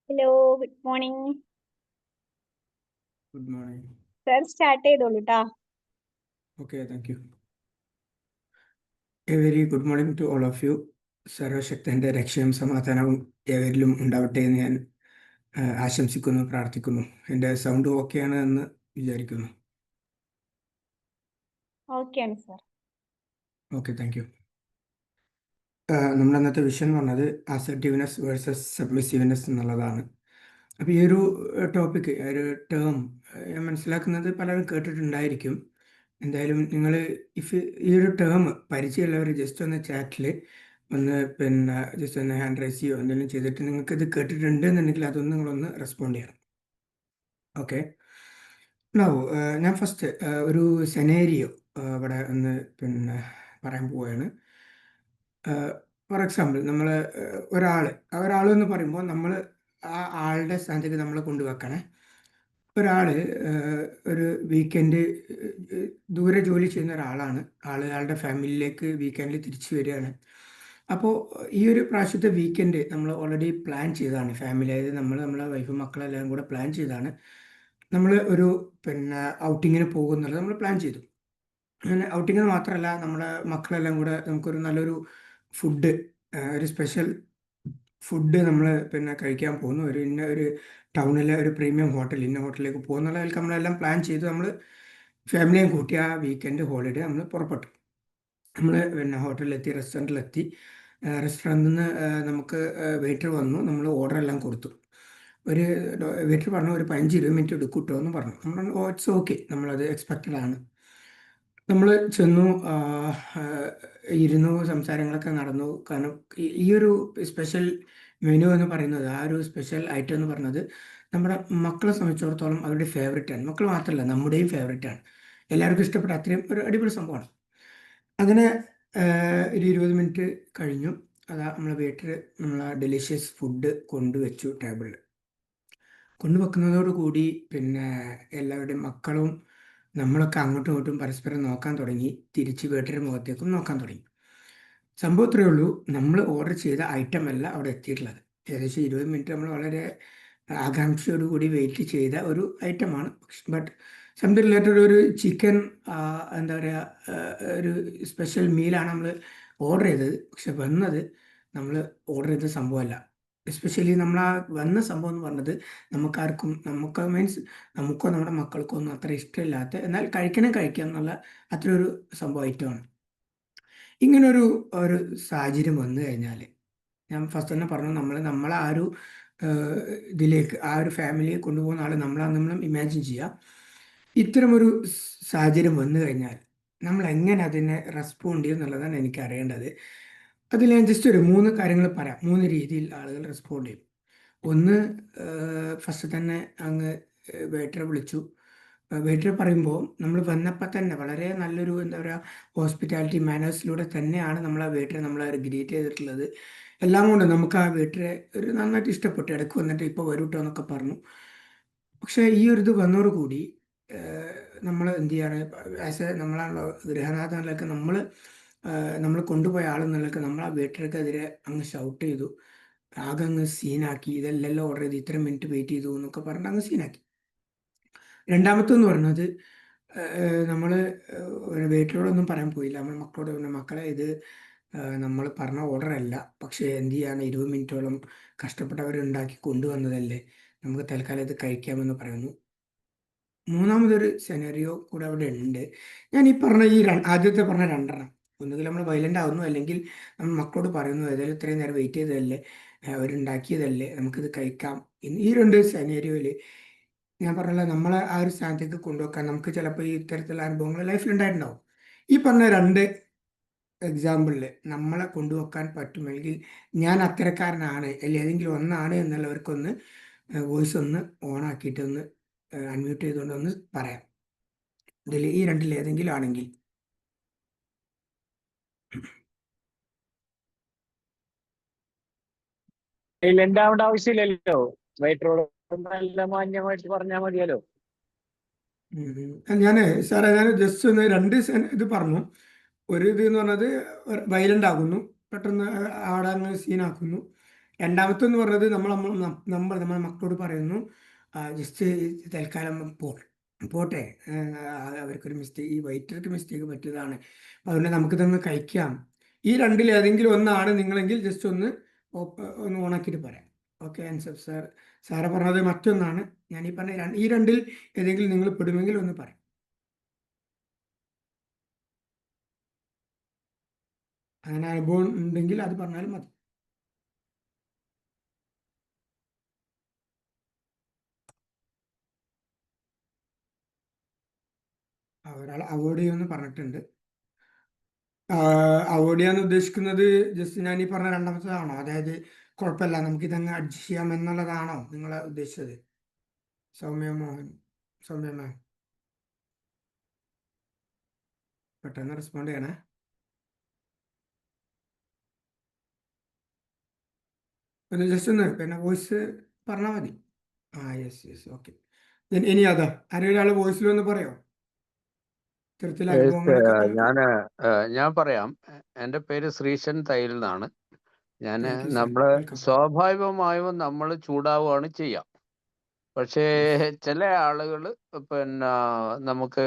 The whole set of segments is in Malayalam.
Hello, good morning. Good morning. Sir start ചെയ്തോളൂ ട്ടാ. Okay, thank you. A very good morning to all of you. സർവശക്തന്റെ രക്ഷയും സമാധാനവും ഏവരിലും ഉണ്ടാവട്ടെ എന്ന് ഞാൻ ആശംസിക്കുന്നു, പ്രാർത്ഥിക്കുന്നു. എൻ്റെ സൗണ്ട് ഓക്കെയാണ് എന്ന് വിചാരിക്കുന്നു. ഓക്കെയാണ് സർ. Okay, thank U. നമ്മുടെ അന്നത്തെ വിഷയം എന്ന് പറഞ്ഞത് അസർട്ടീവ്നെസ് വേഴ്സസ് സബ്മിസീവ്നെസ് എന്നുള്ളതാണ്. അപ്പോൾ ഈ ഒരു ടോപ്പിക്ക്, ഒരു ടേം ഞാൻ മനസ്സിലാക്കുന്നത് പലരും കേട്ടിട്ടുണ്ടായിരിക്കും. എന്തായാലും നിങ്ങൾ ഈ ഒരു ടേം പരിചയമുള്ളവർ ജസ്റ്റ് ഒന്ന് ചാറ്റിൽ ഒന്ന് ജസ്റ്റ് ഒന്ന് ഹാൻഡ് റൈസ് ചെയ്യുകയോ എന്തെങ്കിലും ചെയ്തിട്ട് നിങ്ങൾക്ക് ഇത് കേട്ടിട്ടുണ്ട് എന്നുണ്ടെങ്കിൽ അതൊന്ന് നിങ്ങളൊന്ന് റെസ്പോണ്ട് ചെയ്യണം. ഓക്കെ, ഞാൻ ഫസ്റ്റ് ഒരു സെനേരിയോ ഇവിടെ ഒന്ന് പറയാൻ പോവുകയാണ്. ഫോർ എക്സാമ്പിൾ, നമ്മൾ ഒരാൾ എന്ന് പറയുമ്പോൾ നമ്മൾ ആ ആളുടെ സ്ഥാനത്തേക്ക് നമ്മൾ കൊണ്ടുവെക്കണേ. ഒരാൾ ഒരു വീക്കെൻഡ് ദൂരെ ജോലി ചെയ്യുന്ന ഒരാളാണ്. ആളുടെ ഫാമിലിയിലേക്ക് വീക്കെൻഡിൽ തിരിച്ചു വരികയാണ്. അപ്പോൾ ഈ ഒരു പ്രാവശ്യത്തെ വീക്കെൻഡ് നമ്മൾ ഓൾറെഡി പ്ലാൻ ചെയ്തതാണ്. ഫാമിലി, അതായത് നമ്മളെ വൈഫും മക്കളെല്ലാം കൂടെ പ്ലാൻ ചെയ്താണ് നമ്മൾ ഒരു ഔട്ടിങ്ങിന് പോകുന്നുള്ളത് നമ്മൾ പ്ലാൻ ചെയ്തു. അങ്ങനെ ഔട്ടിങ്ങിന് മാത്രമല്ല, നമ്മുടെ മക്കളെല്ലാം കൂടെ നമുക്കൊരു നല്ലൊരു ഫുഡ്, ഒരു സ്പെഷ്യൽ ഫുഡ് നമ്മൾ കഴിക്കാൻ പോകുന്നു. ഒരു ടൗണിലെ ഒരു പ്രീമിയം ഹോട്ടൽ, ഇന്ന ഹോട്ടലിലേക്ക് പോകുന്നുള്ളതിൽ നമ്മളെല്ലാം പ്ലാൻ ചെയ്ത് നമ്മൾ ഫാമിലിയും കൂട്ടി ആ വീക്കെൻഡ് ഹോളിഡേ നമ്മൾ പുറപ്പെട്ടു. നമ്മൾ ഹോട്ടലിലെത്തി, റെസ്റ്റോറൻറ്റിലെത്തി. റെസ്റ്റോറൻറ്റിൽ നിന്ന് നമുക്ക് വെയിറ്റർ വന്നു. നമ്മൾ ഓർഡർ എല്ലാം കൊടുത്തു. വെയിറ്റർ പറഞ്ഞു ഒരു 15-20 മിനിറ്റ് എടുക്കും കേട്ടോ എന്ന് പറഞ്ഞു. നമ്മൾ ഇറ്റ്സ് ഓക്കെ, നമ്മളത് എക്സ്പെക്റ്റഡ് ആണ്. നമ്മൾ ചെന്നു, ഇരുന്നു, സംസാരങ്ങളൊക്കെ നടന്നു. കാരണം ഈ ഒരു സ്പെഷ്യൽ മെനു എന്ന് പറയുന്നത്, ആ ഒരു സ്പെഷ്യൽ ഐറ്റം എന്ന് പറയുന്നത് നമ്മുടെ മക്കളെ സംബന്ധിച്ചിടത്തോളം അവരുടെ ഫേവറേറ്റാണ്. മക്കൾ മാത്രമല്ല, നമ്മുടെയും ഫേവറേറ്റാണ്. എല്ലാവർക്കും ഇഷ്ടപ്പെട്ട അത്രയും ഒരു അടിപൊളി സംഭവമാണ്. അങ്ങനെ ഒരു 20 മിനിറ്റ് കഴിഞ്ഞു. അതാ നമ്മളെ വെയിറ്റർ നമ്മളെ ഡെലിഷ്യസ് ഫുഡ് കൊണ്ടുവച്ചു ടേബിളിൽ. കൊണ്ടുവെക്കുന്നതോടുകൂടി എല്ലാവരുടെയും മക്കളും നമ്മളൊക്കെ അങ്ങോട്ടും ഇങ്ങോട്ടും പരസ്പരം നോക്കാൻ തുടങ്ങി. തിരിച്ച് വീട്ടിൻ്റെ മുഖത്തേക്കും നോക്കാൻ തുടങ്ങി. സംഭവം ഇത്രയേ ഉള്ളൂ, നമ്മൾ ഓർഡർ ചെയ്ത ഐറ്റം അല്ല അവിടെ എത്തിയിട്ടുള്ളത്. ഏകദേശം 20 മിനിറ്റ് നമ്മൾ വളരെ ആകാംക്ഷയോടുകൂടി വെയിറ്റ് ചെയ്ത ഒരു ഐറ്റമാണ്. ബട്ട് സംതിങ് റിലേറ്റഡ് ഒരു ചിക്കൻ, എന്താ പറയുക, ഒരു സ്പെഷ്യൽ മീലാണ് നമ്മൾ ഓർഡർ ചെയ്തത്. പക്ഷെ വന്നത് നമ്മൾ ഓർഡർ ചെയ്ത സംഭവമല്ല. എസ്പെഷ്യലി നമ്മൾ ആ വന്ന സംഭവം എന്ന് പറഞ്ഞത് നമുക്ക് മീൻസ് നമുക്കോ നമ്മുടെ മക്കൾക്കോ ഒന്നും അത്ര ഇഷ്ടമില്ലാത്ത, എന്നാൽ കഴിക്കാം എന്നുള്ള അത്ര ഒരു സംഭവം ഐറ്റമാണ്. ഇങ്ങനൊരു ഒരു സാഹചര്യം വന്നു കഴിഞ്ഞാൽ, ഞാൻ ഫസ്റ്റ് തന്നെ പറഞ്ഞു, നമ്മളെ ആ ഒരു ഇതിലേക്ക്, ആ ഒരു ഫാമിലിയെ കൊണ്ടുപോകുന്ന ആൾ നമ്മളും ഇമാജിൻ ചെയ്യുക. ഇത്തരമൊരു സാഹചര്യം വന്നു കഴിഞ്ഞാൽ നമ്മൾ എങ്ങനെ അതിനെ റെസ്പോണ്ട് ചെയ്യും എന്നുള്ളതാണ് എനിക്ക് അറിയേണ്ടത്. അതിൽ ഞാൻ ജസ്റ്റ് ഒരു 3 കാര്യങ്ങൾ പറയാം. 3 രീതിയിൽ ആളുകൾ റെസ്പോണ്ട് ചെയ്യും. ഒന്ന്, ഫസ്റ്റ് തന്നെ അങ്ങ് വെയിറ്ററെ വിളിച്ചു. വെയിറ്ററെ പറയുമ്പോൾ നമ്മൾ വന്നപ്പോൾ തന്നെ വളരെ നല്ലൊരു, എന്താ പറയുക, ഹോസ്പിറ്റാലിറ്റി മാനേഴ്സിലൂടെ തന്നെയാണ് നമ്മൾ ആ വെയിറ്ററെ ഗ്രീറ്റ് ചെയ്തിട്ടുള്ളത്. എല്ലാം കൊണ്ട് നമുക്ക് ആ വെയിറ്ററെ ഒരു നന്നായിട്ട് ഇഷ്ടപ്പെട്ടു. ഇടയ്ക്ക് വന്നിട്ട് ഇപ്പോൾ വരൂട്ടോ എന്നൊക്കെ പറഞ്ഞു. പക്ഷേ ഈ ഒരു ഇത് വന്നതോടുകൂടി നമ്മൾ എന്ത് ചെയ്യാണ്, നമ്മളാണല്ലോ ഗൃഹനാഥ നിലയ്ക്ക് നമ്മൾ കൊണ്ടുപോയ ആളെന്നുള്ളതൊക്കെ നമ്മൾ ആ വെയിറ്റർക്കെതിരെ അങ്ങ് ഷൗട്ട് ചെയ്തു. ആകെ അങ്ങ് സീനാക്കി. ഇതെല്ലാം ഓർഡർ ചെയ്ത് ഇത്ര മിനിറ്റ് വെയിറ്റ് ചെയ്തു എന്നൊക്കെ പറഞ്ഞിട്ട് അങ്ങ് സീനാക്കി. രണ്ടാമത്തെന്ന് പറയുന്നത്, നമ്മൾ വെയിറ്ററോടൊന്നും പറയാൻ പോയില്ല. നമ്മൾ മക്കളോട് പറഞ്ഞു, മക്കളെ ഇത് നമ്മൾ പറഞ്ഞ ഓർഡർ അല്ല, പക്ഷേ എന്ത് ചെയ്യാണ്, 20 മിനിറ്റോളം കഷ്ടപ്പെട്ടവരുണ്ടാക്കി കൊണ്ടുവന്നതല്ലേ, നമുക്ക് തൽക്കാലം ഇത് കഴിക്കാമെന്ന് പറയുന്നു. മൂന്നാമതൊരു സെനറിയോ കൂടെ അവിടെ ഉണ്ട്. ഞാൻ ഈ പറഞ്ഞ ആദ്യത്തെ പറഞ്ഞ 2 ഒന്നുകിൽ നമ്മൾ വയലൻ്റ് ആവുന്നു, അല്ലെങ്കിൽ നമ്മൾ മക്കളോട് പറയുന്നു ഏതായാലും ഇത്രയും നേരം വെയിറ്റ് ചെയ്തതല്ലേ, അവരുണ്ടാക്കിയതല്ലേ, നമുക്കിത് കഴിക്കാം. ഈ 2 സെനറിയോയിൽ ഞാൻ പറഞ്ഞല്ലോ, നമ്മളെ ആ ഒരു സ്ഥാനത്തേക്ക് കൊണ്ടുവെക്കാൻ നമുക്ക് ചിലപ്പോൾ ഈ ഇത്തരത്തിലുള്ള അനുഭവങ്ങൾ ലൈഫിൽ ഉണ്ടായിട്ടുണ്ടാവും. ഈ പറഞ്ഞ 2 എക്സാമ്പിളിൽ നമ്മളെ കൊണ്ടുവെക്കാൻ പറ്റുമെങ്കിൽ ഞാൻ അത്തരക്കാരനാണ്, അല്ലെങ്കിൽ ഏതെങ്കിലും ഒന്നാണ് എന്നുള്ളവർക്കൊന്ന് വോയിസ് ഒന്ന് ഓണാക്കിയിട്ട് ഒന്ന് അൺമ്യൂട്ട് ചെയ്തുകൊണ്ട് ഒന്ന് പറയാം. ഇതിൽ ഈ 2 ഏതെങ്കിലും ആണെങ്കിൽ. സൈലന്റ് ആവേണ്ട ആവശ്യമില്ലല്ലോ. വൈറ്ററോട് നല്ല മാന്യമായിട്ട് പറഞ്ഞാൽ മതിയല്ലോ. ഞാൻ ജസ്റ്റ് ഒന്ന് 2 ഇത് പറഞ്ഞു. ഒരു ഇത് എന്ന് പറഞ്ഞത് വയലൻ്റ് ആകുന്നു, പെട്ടെന്ന് അവിടെ അങ്ങ് സീനാക്കുന്നു. രണ്ടാമത്തെ എന്ന് പറഞ്ഞത് നമ്മുടെ മക്കളോട് പറയുന്നു ജസ്റ്റ് തൽക്കാലം പോട്ടെ, അവർക്കൊരു മിസ്റ്റേക്ക്, ഈ വൈറ്റർക്ക് മിസ്റ്റേക്ക് പറ്റിയതാണ്, അതുകൊണ്ട് നമുക്കിതൊന്ന് കഴിക്കാം. ഈ രണ്ടിൽ ഏതെങ്കിലും ഒന്നാണ് നിങ്ങളെങ്കിൽ ജസ്റ്റ് ഒന്ന് ഓണാക്കിയിട്ട് പറയാം. ഓക്കെ, ആൻസർ സാറ് പറഞ്ഞത് മറ്റൊന്നാണ്. ഞാൻ ഈ പറഞ്ഞ ഈ രണ്ടിൽ ഏതെങ്കിലും നിങ്ങൾ പെടുമെങ്കിൽ ഒന്ന് പറയാം. അങ്ങനെ അനുഭവം ഉണ്ടെങ്കിൽ അത് പറഞ്ഞാലും മതി. ഒരാൾ അവോയ്ഡ് ചെയ്യുമെന്ന് പറഞ്ഞിട്ടുണ്ട്. അവോയ്ഡ് ചെയ്യാൻ ഉദ്ദേശിക്കുന്നത് ജസ്റ്റ് ഞാൻ ഈ പറഞ്ഞ രണ്ടാമത്തേതാണോ? അതായത് കുഴപ്പമില്ല, നമുക്ക് ഇതങ്ങ് അഡ്ജസ്റ്റ് ചെയ്യാം എന്നുള്ളതാണോ നിങ്ങൾ ഉദ്ദേശിച്ചത്? സൗമ്യ മാം പെട്ടെന്ന് റെസ്പോണ്ട് ചെയ്യണേ. ഒന്ന് ജസ്റ്റ് ഒന്ന് പിന്നെ വോയിസ് പറഞ്ഞാൽ മതി. Yes okay. ഇനി അതാ ആരെങ്കിലും ഒരാൾ വോയിസിൽ ഒന്ന് പറയോ ഇത്തരത്തിലെ അനുഭവങ്ങളൊക്കെ? ഞാൻ പറയാം. എൻ്റെ പേര് ശ്രീശൻ തയ്യിൽ നിന്നാണ്. Thank you, sir. നമ്മള് Welcome. സ്വാഭാവികമായും നമ്മൾ ചൂടാവുകയാണ് ചെയ്യാം. പക്ഷേ ചില ആളുകൾ പിന്നെ നമുക്ക്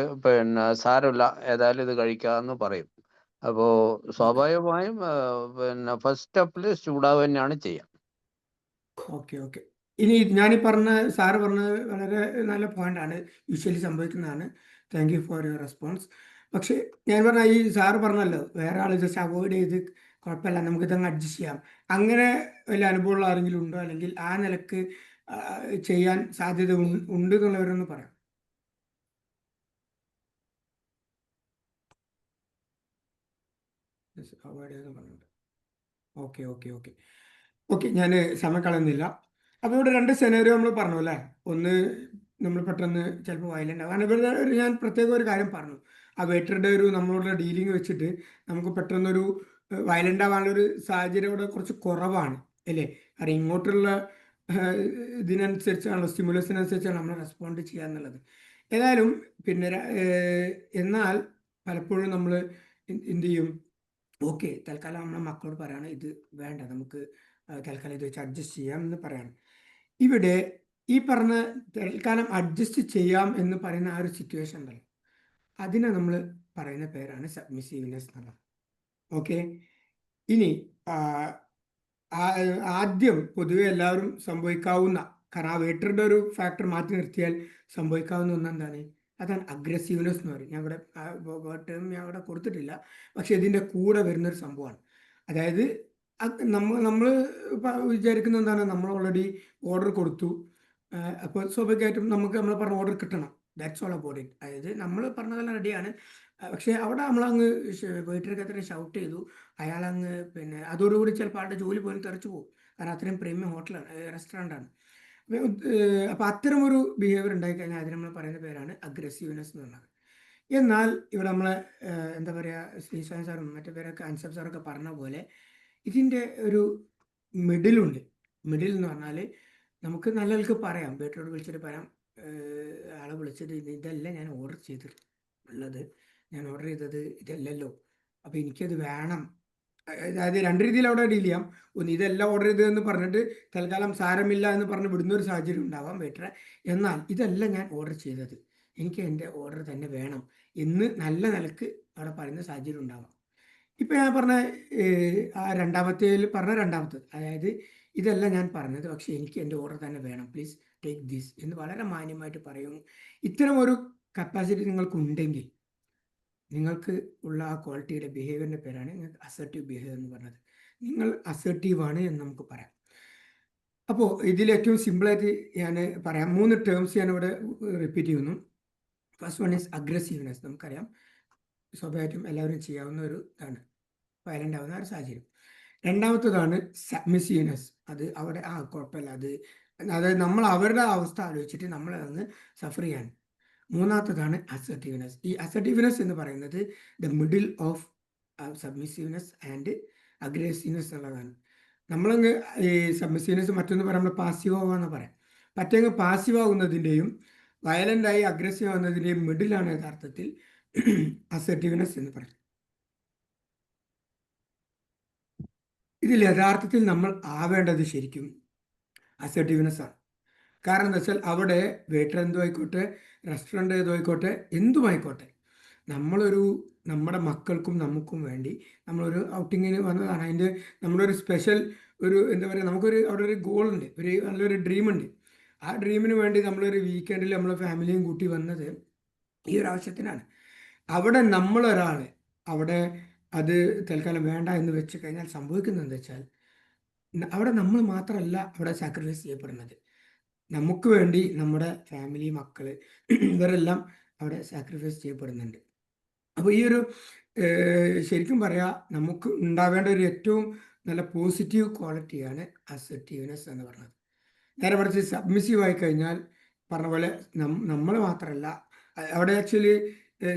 സാരമില്ല, ഏതായാലും ഇത് കഴിക്കാമെന്ന് പറയും. അപ്പോ സ്വാഭാവികമായും പിന്നെ ഫസ്റ്റ് സ്റ്റെപ്പിൽ ചൂടാവുക തന്നെയാണ് ചെയ്യുക. ഓക്കെ. ഇനി ഞാനീ സാറ് പറഞ്ഞത് വളരെ നല്ല പോയിന്റാണ്, യൂഷ്വലി സംഭവിക്കുന്നതാണ്. Thank you for your response. പക്ഷെ ഞാൻ പറഞ്ഞ ഈ സാറ് പറഞ്ഞല്ലോ, വേറെ ആൾ ജസ്റ്റ് അവോയ്ഡ് ചെയ്ത് കുഴപ്പമില്ല നമുക്കിതങ്ങ് അഡ്ജസ്റ്റ് ചെയ്യാം, അങ്ങനെ വലിയ അനുഭവമുള്ള ആരെങ്കിലും ഉണ്ടോ? അല്ലെങ്കിൽ ആ നിലക്ക് ചെയ്യാൻ സാധ്യത ഉണ്ട് എന്നുള്ളവരൊന്ന് പറയാം. അവോയ്ഡ് ചെയ്ത് പറഞ്ഞിട്ടുണ്ട്. ഓക്കെ, ഞാൻ സമയം കളയുന്നില്ല. അപ്പോൾ ഇവിടെ രണ്ട് സെനേറിയോ നമ്മൾ പറഞ്ഞു അല്ലേ. ഒന്ന്, നമ്മൾ പെട്ടെന്ന് ചിലപ്പോൾ വയലൻ്റ് ആവും. കാരണം ഇവരുടെ ഞാൻ പ്രത്യേകം ഒരു കാര്യം പറഞ്ഞു, ആ വെയിറ്ററുടെ ഒരു നമ്മളോടുള്ള ഡീലിംഗ് വെച്ചിട്ട് നമുക്ക് പെട്ടെന്നൊരു വയലൻ്റ് ആവാനുള്ളൊരു സാഹചര്യം ഇവിടെ കുറച്ച് കുറവാണ് അല്ലേ. കാരണം ഇങ്ങോട്ടുള്ള ഇതിനനുസരിച്ചാണല്ലോ, സ്റ്റിമുലസിനനുസരിച്ചാണ് നമ്മൾ റെസ്പോണ്ട് ചെയ്യുക എന്നുള്ളത്. ഏതായാലും പിന്നെ എന്നാൽ പലപ്പോഴും നമ്മൾ എന്ത് ചെയ്യും, ഓക്കെ തൽക്കാലം നമ്മളെ മക്കളോട് പറയാണ് ഇത് വേണ്ട, നമുക്ക് തൽക്കാലം ഇത് വെച്ച് അഡ്ജസ്റ്റ് ചെയ്യാം എന്ന് പറയാണ്. ഇവിടെ ഈ പറഞ്ഞ തൽക്കാലം അഡ്ജസ്റ്റ് ചെയ്യാം എന്ന് പറയുന്ന ആ ഒരു സിറ്റുവേഷൻ ഉണ്ടല്ലോ, അതിനെ നമ്മൾ പറയുന്ന പേരാണ് സബ്മിസീവ്നെസ് എന്നുള്ളത്. ഓക്കെ, ഇനി ആദ്യം പൊതുവെ എല്ലാവരും സംഭവിക്കാവുന്ന, കാരണം ആ വെയിറ്ററുടെ ഒരു ഫാക്ടർ മാറ്റി നിർത്തിയാൽ സംഭവിക്കാവുന്ന ഒന്നെന്താണ്, അതാണ് അഗ്രസീവ്നെസ് എന്ന് പറയും. ഞാൻ ഇവിടെ ടേം ഞാൻ ഇവിടെ കൊടുത്തിട്ടില്ല, പക്ഷെ ഇതിൻ്റെ കൂടെ വരുന്നൊരു സംഭവമാണ്. അതായത് നമ്മൾ വിചാരിക്കുന്ന എന്താണ്, നമ്മൾ ഓൾറെഡി ഓർഡർ കൊടുത്തു, അപ്പോൾ സ്വാഭാവികമായിട്ടും നമുക്ക് നമ്മൾ പറഞ്ഞ ഓർഡർ കിട്ടണം. That's all about it. അതായത് നമ്മൾ പറഞ്ഞതെല്ലാം റെഡിയാണ്, പക്ഷേ അവിടെ നമ്മളങ്ങ് വെയിറ്റർക്ക് അത്രയും ഷൗട്ട് ചെയ്തു, അയാളങ്ങ് പിന്നെ അതോടുകൂടി ചിലപ്പോൾ ആളുടെ ജോലി പോലും തെറിച്ചു പോകും. കാരണം അത്രയും പ്രീമിയം ഹോട്ടലാണ്, റെസ്റ്റോറൻ്റാണ്. അപ്പോൾ അത്തരമൊരു ബിഹേവിയർ ഉണ്ടായിക്കഴിഞ്ഞാൽ അതിന് നമ്മൾ പറയുന്ന പേരാണ് അഗ്രസീവ്നെസ് എന്ന് പറയുന്നത്. എന്നാൽ ഇവിടെ നമ്മളെ എന്താ പറയുക, ശ്രീശാന്ത് സാറും മറ്റു പേരൊക്കെ അൻസബ് സാറൊക്കെ പറഞ്ഞ പോലെ ഇതിൻ്റെ ഒരു മിഡിലുണ്ട്. മിഡിൽ എന്ന് പറഞ്ഞാൽ നമുക്ക് നല്ലവർക്ക് പറയാം, വെയിറ്ററോട് വിളിച്ചിട്ട് പറയാം, ആളെ വിളിച്ചിട്ട് ഇതല്ല ഞാൻ ഓർഡർ ചെയ്തിട്ടുള്ളത്, ഞാൻ ഓർഡർ ചെയ്തത് ഇതല്ലല്ലോ, അപ്പോൾ എനിക്കത് വേണം. അതായത് രണ്ട് രീതിയിൽ അവിടെ ഡീൽ ചെയ്യാം. ഒന്ന്, ഇതെല്ലാം ഓർഡർ ചെയ്തതെന്ന് പറഞ്ഞിട്ട് തൽക്കാലം സാരമില്ല എന്ന് പറഞ്ഞ് വിടുന്ന ഒരു സാഹചര്യം ഉണ്ടാവാം വെയിറ്ററെ. എന്നാൽ ഇതല്ല ഞാൻ ഓർഡർ ചെയ്തത്, എനിക്ക് എൻ്റെ ഓർഡർ തന്നെ വേണം എന്ന് നല്ല നിലക്ക് അവിടെ പറയുന്ന സാഹചര്യം ഉണ്ടാവാം. ഇപ്പം ഞാൻ പറഞ്ഞ ആ രണ്ടാമത്തത്, അതായത് ഇതല്ല ഞാൻ പറഞ്ഞത്, പക്ഷേ എനിക്ക് എൻ്റെ ഓർഡർ തന്നെ വേണം, പ്ലീസ് ടേക്ക് ദിസ് എന്ന് വളരെ മാന്യമായിട്ട് പറയും. ഇത്തരം ഒരു കപ്പാസിറ്റി നിങ്ങൾക്കുണ്ടെങ്കിൽ, നിങ്ങൾക്ക് ഉള്ള ആ ക്വാളിറ്റിയുടെ ബിഹേവിയറിൻ്റെ പേരാണ് നിങ്ങൾക്ക് അസർട്ടീവ് ബിഹേവിയർ എന്ന് പറഞ്ഞത്. നിങ്ങൾ അസർട്ടീവാണ് എന്ന് നമുക്ക് പറയാം. അപ്പോൾ ഇതിലേറ്റവും സിമ്പിളായിട്ട് ഞാൻ പറയാം, 3 ടേംസ് ഞാനിവിടെ റിപ്പീറ്റ് ചെയ്യുന്നു. First one is aggressiveness. നമുക്കറിയാം സ്വാഭാവികമായിട്ടും എല്ലാവരും ചെയ്യാവുന്ന ഒരു ഇതാണ്, വയലൻ്റ് ആവുന്ന ഒരു സാഹചര്യം. രണ്ടാമത്തതാണ് സബ്മിസീവ്നെസ്. അത് അവിടെ കുഴപ്പമില്ല, അതായത് നമ്മൾ അവരുടെ അവസ്ഥ ആലോചിച്ചിട്ട് നമ്മളതങ്ങ് സഫർ ചെയ്യാൻ. മൂന്നാമത്തതാണ് അസർട്ടീവ്നെസ്. ഈ അസർട്ടീവ്നെസ് എന്ന് പറയുന്നത് the middle of submissiveness and aggressiveness എന്നുള്ളതാണ്. നമ്മളങ്ങ് ഈ സബ്മിസീവ്നെസ് മറ്റൊന്ന് പറയാം, നമ്മൾ പാസീവ് ആവാന്ന് പറയാം. മറ്റങ്ങ് പാസീവ് ആവുന്നതിൻ്റെയും വയലൻ്റായി അഗ്രസീവ് ആവുന്നതിൻ്റെയും മിഡിലാണ് യഥാർത്ഥത്തിൽ അസർട്ടീവ്നെസ് എന്ന് പറയും. ഇതിൽ യഥാർത്ഥത്തിൽ നമ്മൾ ആവേണ്ടത് ശരിക്കും അസർട്ടീവ്നെസ് ആണ്. കാരണം എന്താ വെച്ചാൽ അവിടെ വെയിറ്റർ എന്തും ആയിക്കോട്ടെ, റെസ്റ്റോറൻറ്റ് ഏതോ ആയിക്കോട്ടെ, എന്തുമായിക്കോട്ടെ, നമ്മുടെ മക്കൾക്കും നമുക്കും വേണ്ടി നമ്മളൊരു ഔട്ടിങ്ങിന് വന്നതാണ്. അതിൻ്റെ നമ്മളൊരു സ്പെഷ്യൽ എന്താ പറയുക, അവിടെ ഒരു ഗോളുണ്ട്, നല്ലൊരു ഡ്രീമുണ്ട്. ആ ഡ്രീമിന് വേണ്ടി നമ്മളൊരു വീക്കെൻഡിൽ നമ്മളെ ഫാമിലിയും കൂട്ടി വന്നത് ഈ ഒരു ആവശ്യത്തിനാണ്. അവിടെ നമ്മളൊരാൾ അവിടെ അത് തൽക്കാലം വേണ്ട എന്ന് വെച്ച് കഴിഞ്ഞാൽ സംഭവിക്കുന്നത് എന്താ വെച്ചാൽ, അവിടെ നമ്മൾ മാത്രമല്ല അവിടെ സാക്രിഫൈസ് ചെയ്യപ്പെടുന്നത്. നമുക്ക് വേണ്ടി നമ്മുടെ ഫാമിലി, മക്കള് ഇവരെല്ലാം അവിടെ സാക്രിഫൈസ് ചെയ്യപ്പെടുന്നുണ്ട്. അപ്പോൾ ഈ ഒരു ശരിക്കും പറയാം, നമുക്ക് ഉണ്ടാവേണ്ട ഒരു ഏറ്റവും നല്ല പോസിറ്റീവ് ക്വാളിറ്റിയാണ് അസർട്ടീവ്നെസ് എന്ന് പറയുന്നത്. നേരെ മറിച്ച് സബ്മിസീവ് ആയി കഴിഞ്ഞാൽ പറഞ്ഞ പോലെ നമ്മൾ മാത്രമല്ല അവിടെ ആക്ച്വലി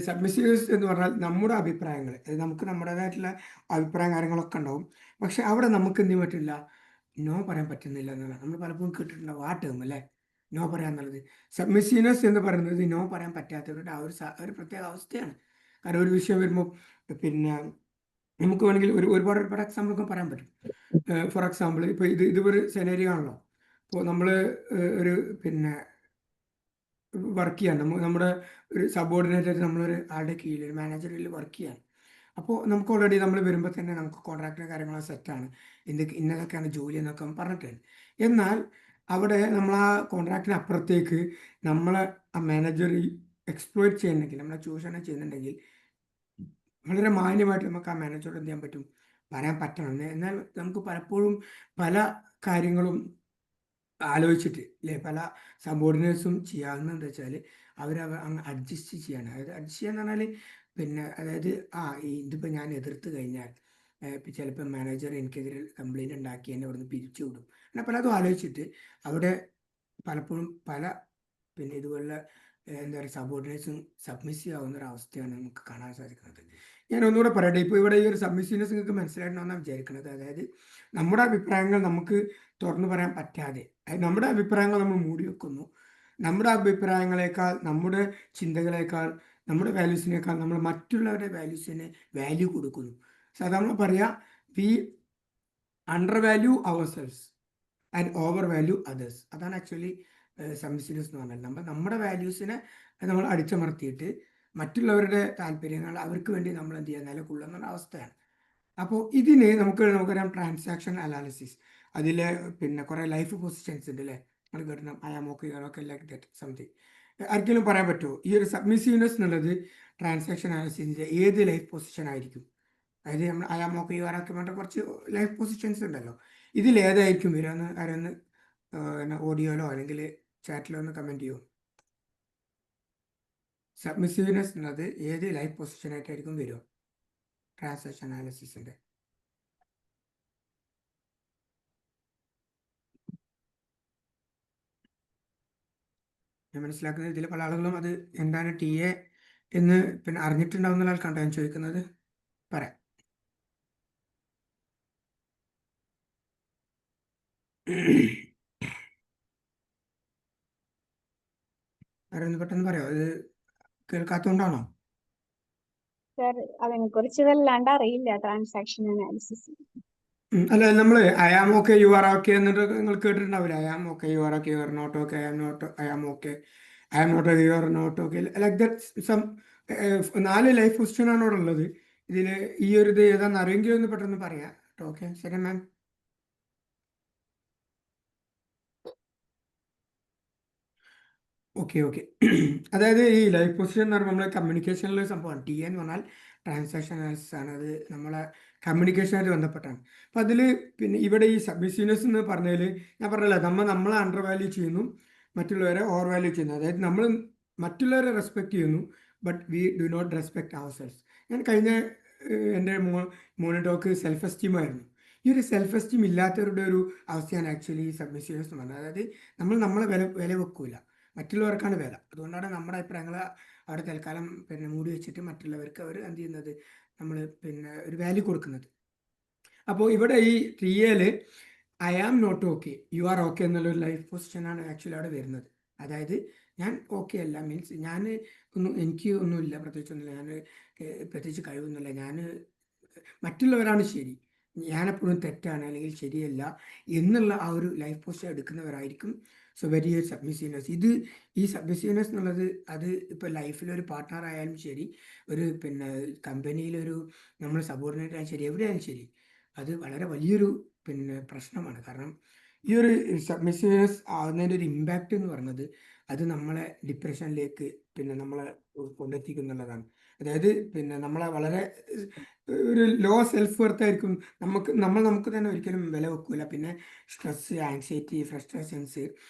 സബ്മിസീവ്നെസ് എന്ന് പറഞ്ഞാൽ നമ്മുടെ അഭിപ്രായങ്ങൾ, നമുക്ക് നമ്മുടേതായിട്ടുള്ള അഭിപ്രായം കാര്യങ്ങളൊക്കെ ഉണ്ടാവും. പക്ഷെ അവിടെ നമുക്ക് എന്ത് ചെയ്യാൻ പറ്റില്ല, നോ പറയാൻ പറ്റുന്നില്ല എന്നുള്ളത് നമ്മൾ പലപ്പോഴും കേട്ടിട്ടുണ്ട്. വാട്ടേം അല്ലേ നോ പറയാന്നുള്ളത്. സബ്മിസീവ്നെസ് എന്ന് പറയുന്നത് നോ പറയാൻ പറ്റാത്തവരുടെ ആ ഒരു പ്രത്യേക അവസ്ഥയാണ്. കാരണം ഒരു വിഷയം വരുമ്പോൾ പിന്നെ നമുക്ക് വേണമെങ്കിൽ ഒരുപാട് എക്സാമ്പിളൊക്കെ പറയാൻ പറ്റും. ഫോർ എക്സാമ്പിൾ ഇപ്പോൾ ഇത് ഒരു സെനേരിയോ ആണല്ലോ. ഇപ്പോൾ നമ്മൾ ഒരു പിന്നെ വർക്ക് ചെയ്യാൻ നമ്മുടെ ഒരു സബോർഡിനേറ്റ് നമ്മളൊരു ആളുടെ കീഴിൽ, ഒരു മാനേജറിൽ വർക്ക് ചെയ്യാൻ. അപ്പോൾ നമുക്ക് ഓൾറെഡി നമ്മൾ വരുമ്പോൾ തന്നെ നമുക്ക് കോൺട്രാക്റ്റിൻ്റെ കാര്യങ്ങളൊക്കെ സെറ്റാണ്, ഇന്നതൊക്കെയാണ് ജോലി എന്നൊക്കെ പറഞ്ഞിട്ടുണ്ട്. എന്നാൽ അവിടെ നമ്മൾ ആ കോൺട്രാക്റ്റിന് അപ്പുറത്തേക്ക് നമ്മളെ ആ മാനേജർ എക്സ്പ്ലോയിറ്റ് ചെയ്യുന്നുണ്ടെങ്കിൽ, നമ്മളെ ചൂഷണം ചെയ്യുന്നുണ്ടെങ്കിൽ, വളരെ മാന്യമായിട്ട് നമുക്ക് ആ മാനേജറോട് എന്ത് ചെയ്യാൻ പറ്റും, പറയാൻ പറ്റണം. എന്നാൽ നമുക്ക് പലപ്പോഴും പല കാര്യങ്ങളും ആലോചിച്ചിട്ട് അല്ലേ പല സബോർഡിനേറ്റ്സും ചെയ്യാവുന്നത് എന്താ വെച്ചാൽ അങ്ങ് അഡ്ജസ്റ്റ് ചെയ്യാണ്. അതായത് അഡ്ജസ്റ്റ് ചെയ്യാന്ന് പറഞ്ഞാൽ അതായത് ഇതിപ്പോൾ ഞാൻ എതിർത്ത് കഴിഞ്ഞാൽ ചിലപ്പോൾ മാനേജർ എനിക്കെതിരെ കംപ്ലൈൻറ്റ് ഉണ്ടാക്കി എന്നെ അവിടുന്ന് പിരിച്ചു വിടും. അങ്ങനെ പലതും ആലോചിച്ചിട്ട് അവിടെ പലപ്പോഴും ഇതുപോലുള്ള എന്താ പറയുക സബോർഡിനേറ്റ്സും സബ്മിസീവ് ആവുന്ന ഒരു അവസ്ഥയാണ് നമുക്ക് കാണാൻ സാധിക്കുന്നത്. ഞാൻ ഒന്നുകൂടെ പറയട്ടെ, ഇപ്പോൾ ഇവിടെ ഈ ഒരു സബ്മിസീവ്നെസ് നിങ്ങൾക്ക് മനസ്സിലായിട്ടുണ്ടെന്നാണ് വിചാരിക്കുന്നത്. അതായത് നമ്മുടെ അഭിപ്രായങ്ങൾ നമുക്ക് തുറന്നു പറയാൻ പറ്റാതെ, നമ്മുടെ അഭിപ്രായങ്ങൾ നമ്മൾ മൂടി വെക്കുന്നു. നമ്മുടെ അഭിപ്രായങ്ങളെക്കാൾ, നമ്മുടെ ചിന്തകളെക്കാൾ, നമ്മുടെ വാല്യൂസിനേക്കാൾ നമ്മൾ മറ്റുള്ളവരുടെ വാല്യൂസിന് വാല്യൂ കൊടുക്കുന്നു. സാധാരണ പറയാ we under value ourselves and over value others. അതാണ് ആക്ച്വലി സബ്മിസീവ്നെസ് എന്ന് പറഞ്ഞാൽ നമ്മുടെ വാല്യൂസിനെ നമ്മൾ അടിച്ചമർത്തിയിട്ട് മറ്റുള്ളവരുടെ താല്പര്യങ്ങൾ അവർക്ക് വേണ്ടി നമ്മൾ എന്ത് ചെയ്യുക, നിലകൊള്ളുന്ന അവസ്ഥയാണ്. അപ്പോൾ ഇതിന് നമുക്കറിയാം ട്രാൻസാക്ഷൻ അനാലിസിസ്. അതിൽ കുറേ ലൈഫ് പൊസിഷൻസ് ഉണ്ട് അല്ലേ, നമ്മൾ കേട്ടണം I am okay, like that something. ആർക്കെങ്കിലും പറയാൻ പറ്റുമോ ഈ ഒരു സബ്മിസീവ്നെസ് എന്നുള്ളത് ട്രാൻസാക്ഷൻ അനാലിസിസിൻ്റെ ഏത് ലൈഫ് പൊസിഷൻ ആയിരിക്കും? അതായത് നമ്മൾ I am okay you're okay പറഞ്ഞ കുറച്ച് ലൈഫ് പൊസിഷൻസ് ഉണ്ടല്ലോ, ഇതിലേതായിരിക്കും വരിക? ആരൊന്ന് ഓഡിയോയിലോ അല്ലെങ്കിൽ ചാറ്റിലോ ഒന്ന് കമൻറ്റ് ചെയ്യുമോ? സബ്മിസീവ്നെസ് എന്നത് ഏത് ലൈഫ് പൊസിഷനായിട്ടായിരിക്കും വരുമോ ട്രാൻസാക്ഷൻ അനാലിസിസിൻ്റെ? ഞാൻ മനസ്സിലാക്കുന്നത് ഇതിൽ പല ആളുകളും അത് എന്താണ് TA എന്ന് അറിഞ്ഞിട്ടുണ്ടാവുന്ന ആൾക്കാണ് ഞാൻ ചോദിക്കുന്നത്. പറയാം. ആരൊന്ന് പെട്ടെന്ന് പറയാമോ? ഇത് കേൾക്കാത്തതുകൊണ്ടാണോ? സർ അതിനെ കുറിച്ച് വല്ലാണ്ട് അറിയില്ല ട്രാൻസാക്ഷൻ അനാലിസിസ്. അല്ല, നമ്മൾ I am okay you are okay എന്നിട്ട് നിങ്ങൾ കേട്ടിട്ടുണ്ടാവില്ല. I am okay you are okay, you are not okay, I am not, I am okay, I am not okay, you are not okay, like that some 4 life പൊസിഷനാണ് ഇവിടെ ഉള്ളത്. ഇതിൽ ഈ ഒരു ഇത് ഏതാണെന്ന് അറിയെങ്കിലും ഒന്ന് പെട്ടെന്ന് പറയാം. ഓക്കെ, ശരി മാം. ഓക്കെ. അതായത് ഈ ലൈഫ് പൊസിഷൻ എന്ന് പറയുമ്പോൾ നമ്മൾ കമ്മ്യൂണിക്കേഷനിലെ സംഭവമാണ്. TA എന്ന് പറഞ്ഞാൽ ട്രാൻസാക്ഷൻ അനാലിസിസ് ആണ്. അത് നമ്മളെ കമ്മ്യൂണിക്കേഷനായിട്ട് ബന്ധപ്പെട്ടാണ്. അപ്പം അതിൽ ഇവിടെ ഈ സബ്മിസീവ്നെസ് എന്ന് പറഞ്ഞാൽ ഞാൻ പറഞ്ഞല്ലോ, നമ്മളെ അണ്ടർ വാല്യൂ ചെയ്യുന്നു, മറ്റുള്ളവരെ ഓവർ വാല്യൂ ചെയ്യുന്നു. അതായത് നമ്മൾ മറ്റുള്ളവരെ റെസ്പെക്ട് ചെയ്യുന്നു, but we do not respect ourselves. ഞാൻ കഴിഞ്ഞ എൻ്റെ മോർണിംഗ് ടോക്ക് സെൽഫ് എസ്റ്റീം ആയിരുന്നു. ഈ ഒരു സെൽഫ് എസ്റ്റീം ഇല്ലാത്തവരുടെ ഒരു അവസ്ഥയാണ് ആക്ച്വലി സബ്മിസീവ്നെസ് എന്ന് പറഞ്ഞത്. അതായത് നമ്മളെ വില വെക്കൂല, മറ്റുള്ളവർക്കാണ് വില. അതുകൊണ്ടാണ് നമ്മുടെ അഭിപ്രായങ്ങൾ അവിടെ തൽക്കാലം മൂടി വെച്ചിട്ട് മറ്റുള്ളവർക്ക് അവർ എന്ത് ചെയ്യുന്നത്, നമ്മൾ ഒരു വാല്യൂ കൊടുക്കുന്നത്. അപ്പോൾ ഇവിടെ ഈ TA I am not okay you are okay എന്നുള്ളൊരു ലൈഫ് പൊസിഷനാണ് ആക്ച്വലി അവിടെ വരുന്നത്. അതായത് ഞാൻ ഓക്കെ അല്ല മീൻസ് എനിക്ക് ഒന്നുമില്ല, പ്രത്യേകിച്ചൊന്നുമില്ല, ഞാൻ പ്രത്യേകിച്ച് കഴിവൊന്നുമില്ല, മറ്റുള്ളവരാണ് ശരി, ഞാനെപ്പോഴും തെറ്റാണ് അല്ലെങ്കിൽ ശരിയല്ല എന്നുള്ള ആ ഒരു ലൈഫ് പൊസിഷൻ എടുക്കുന്നവരായിരിക്കും സോ വെരി സബ്മിസീവ്നെസ്. ഈ സബ്മിസീവ്നെസ് എന്നുള്ളത് അത് ഇപ്പോൾ ലൈഫിലൊരു പാർട്ട്ണർ ആയാലും ശരി, ഒരു പിന്നെ കമ്പനിയിലൊരു നമ്മൾ സബോർഡിനേറ്റ് ആയാലും ശരി, എവിടെയായാലും ശരി, അത് വളരെ വലിയൊരു പിന്നെ പ്രശ്നമാണ്. കാരണം ഈ ഒരു സബ്മിസീവ്നെസ് ആവുന്നതിൻ്റെ ഒരു ഇമ്പാക്റ്റ് എന്ന് പറയുന്നത് അത് നമ്മളെ ഡിപ്രഷനിലേക്ക് പിന്നെ നമ്മളെ കൊണ്ടെത്തിക്കുന്നുള്ളതാണ്. അതായത് പിന്നെ നമ്മളെ വളരെ ഒരു ലോ സെൽഫ് വർത്ത് ആയിരിക്കും. നമുക്ക് തന്നെ ഒരിക്കലും വില വെക്കൂല. പിന്നെ സ്ട്രെസ്, ആങ്സൈറ്റി, ഫ്രസ്ട്രേഷൻസ്,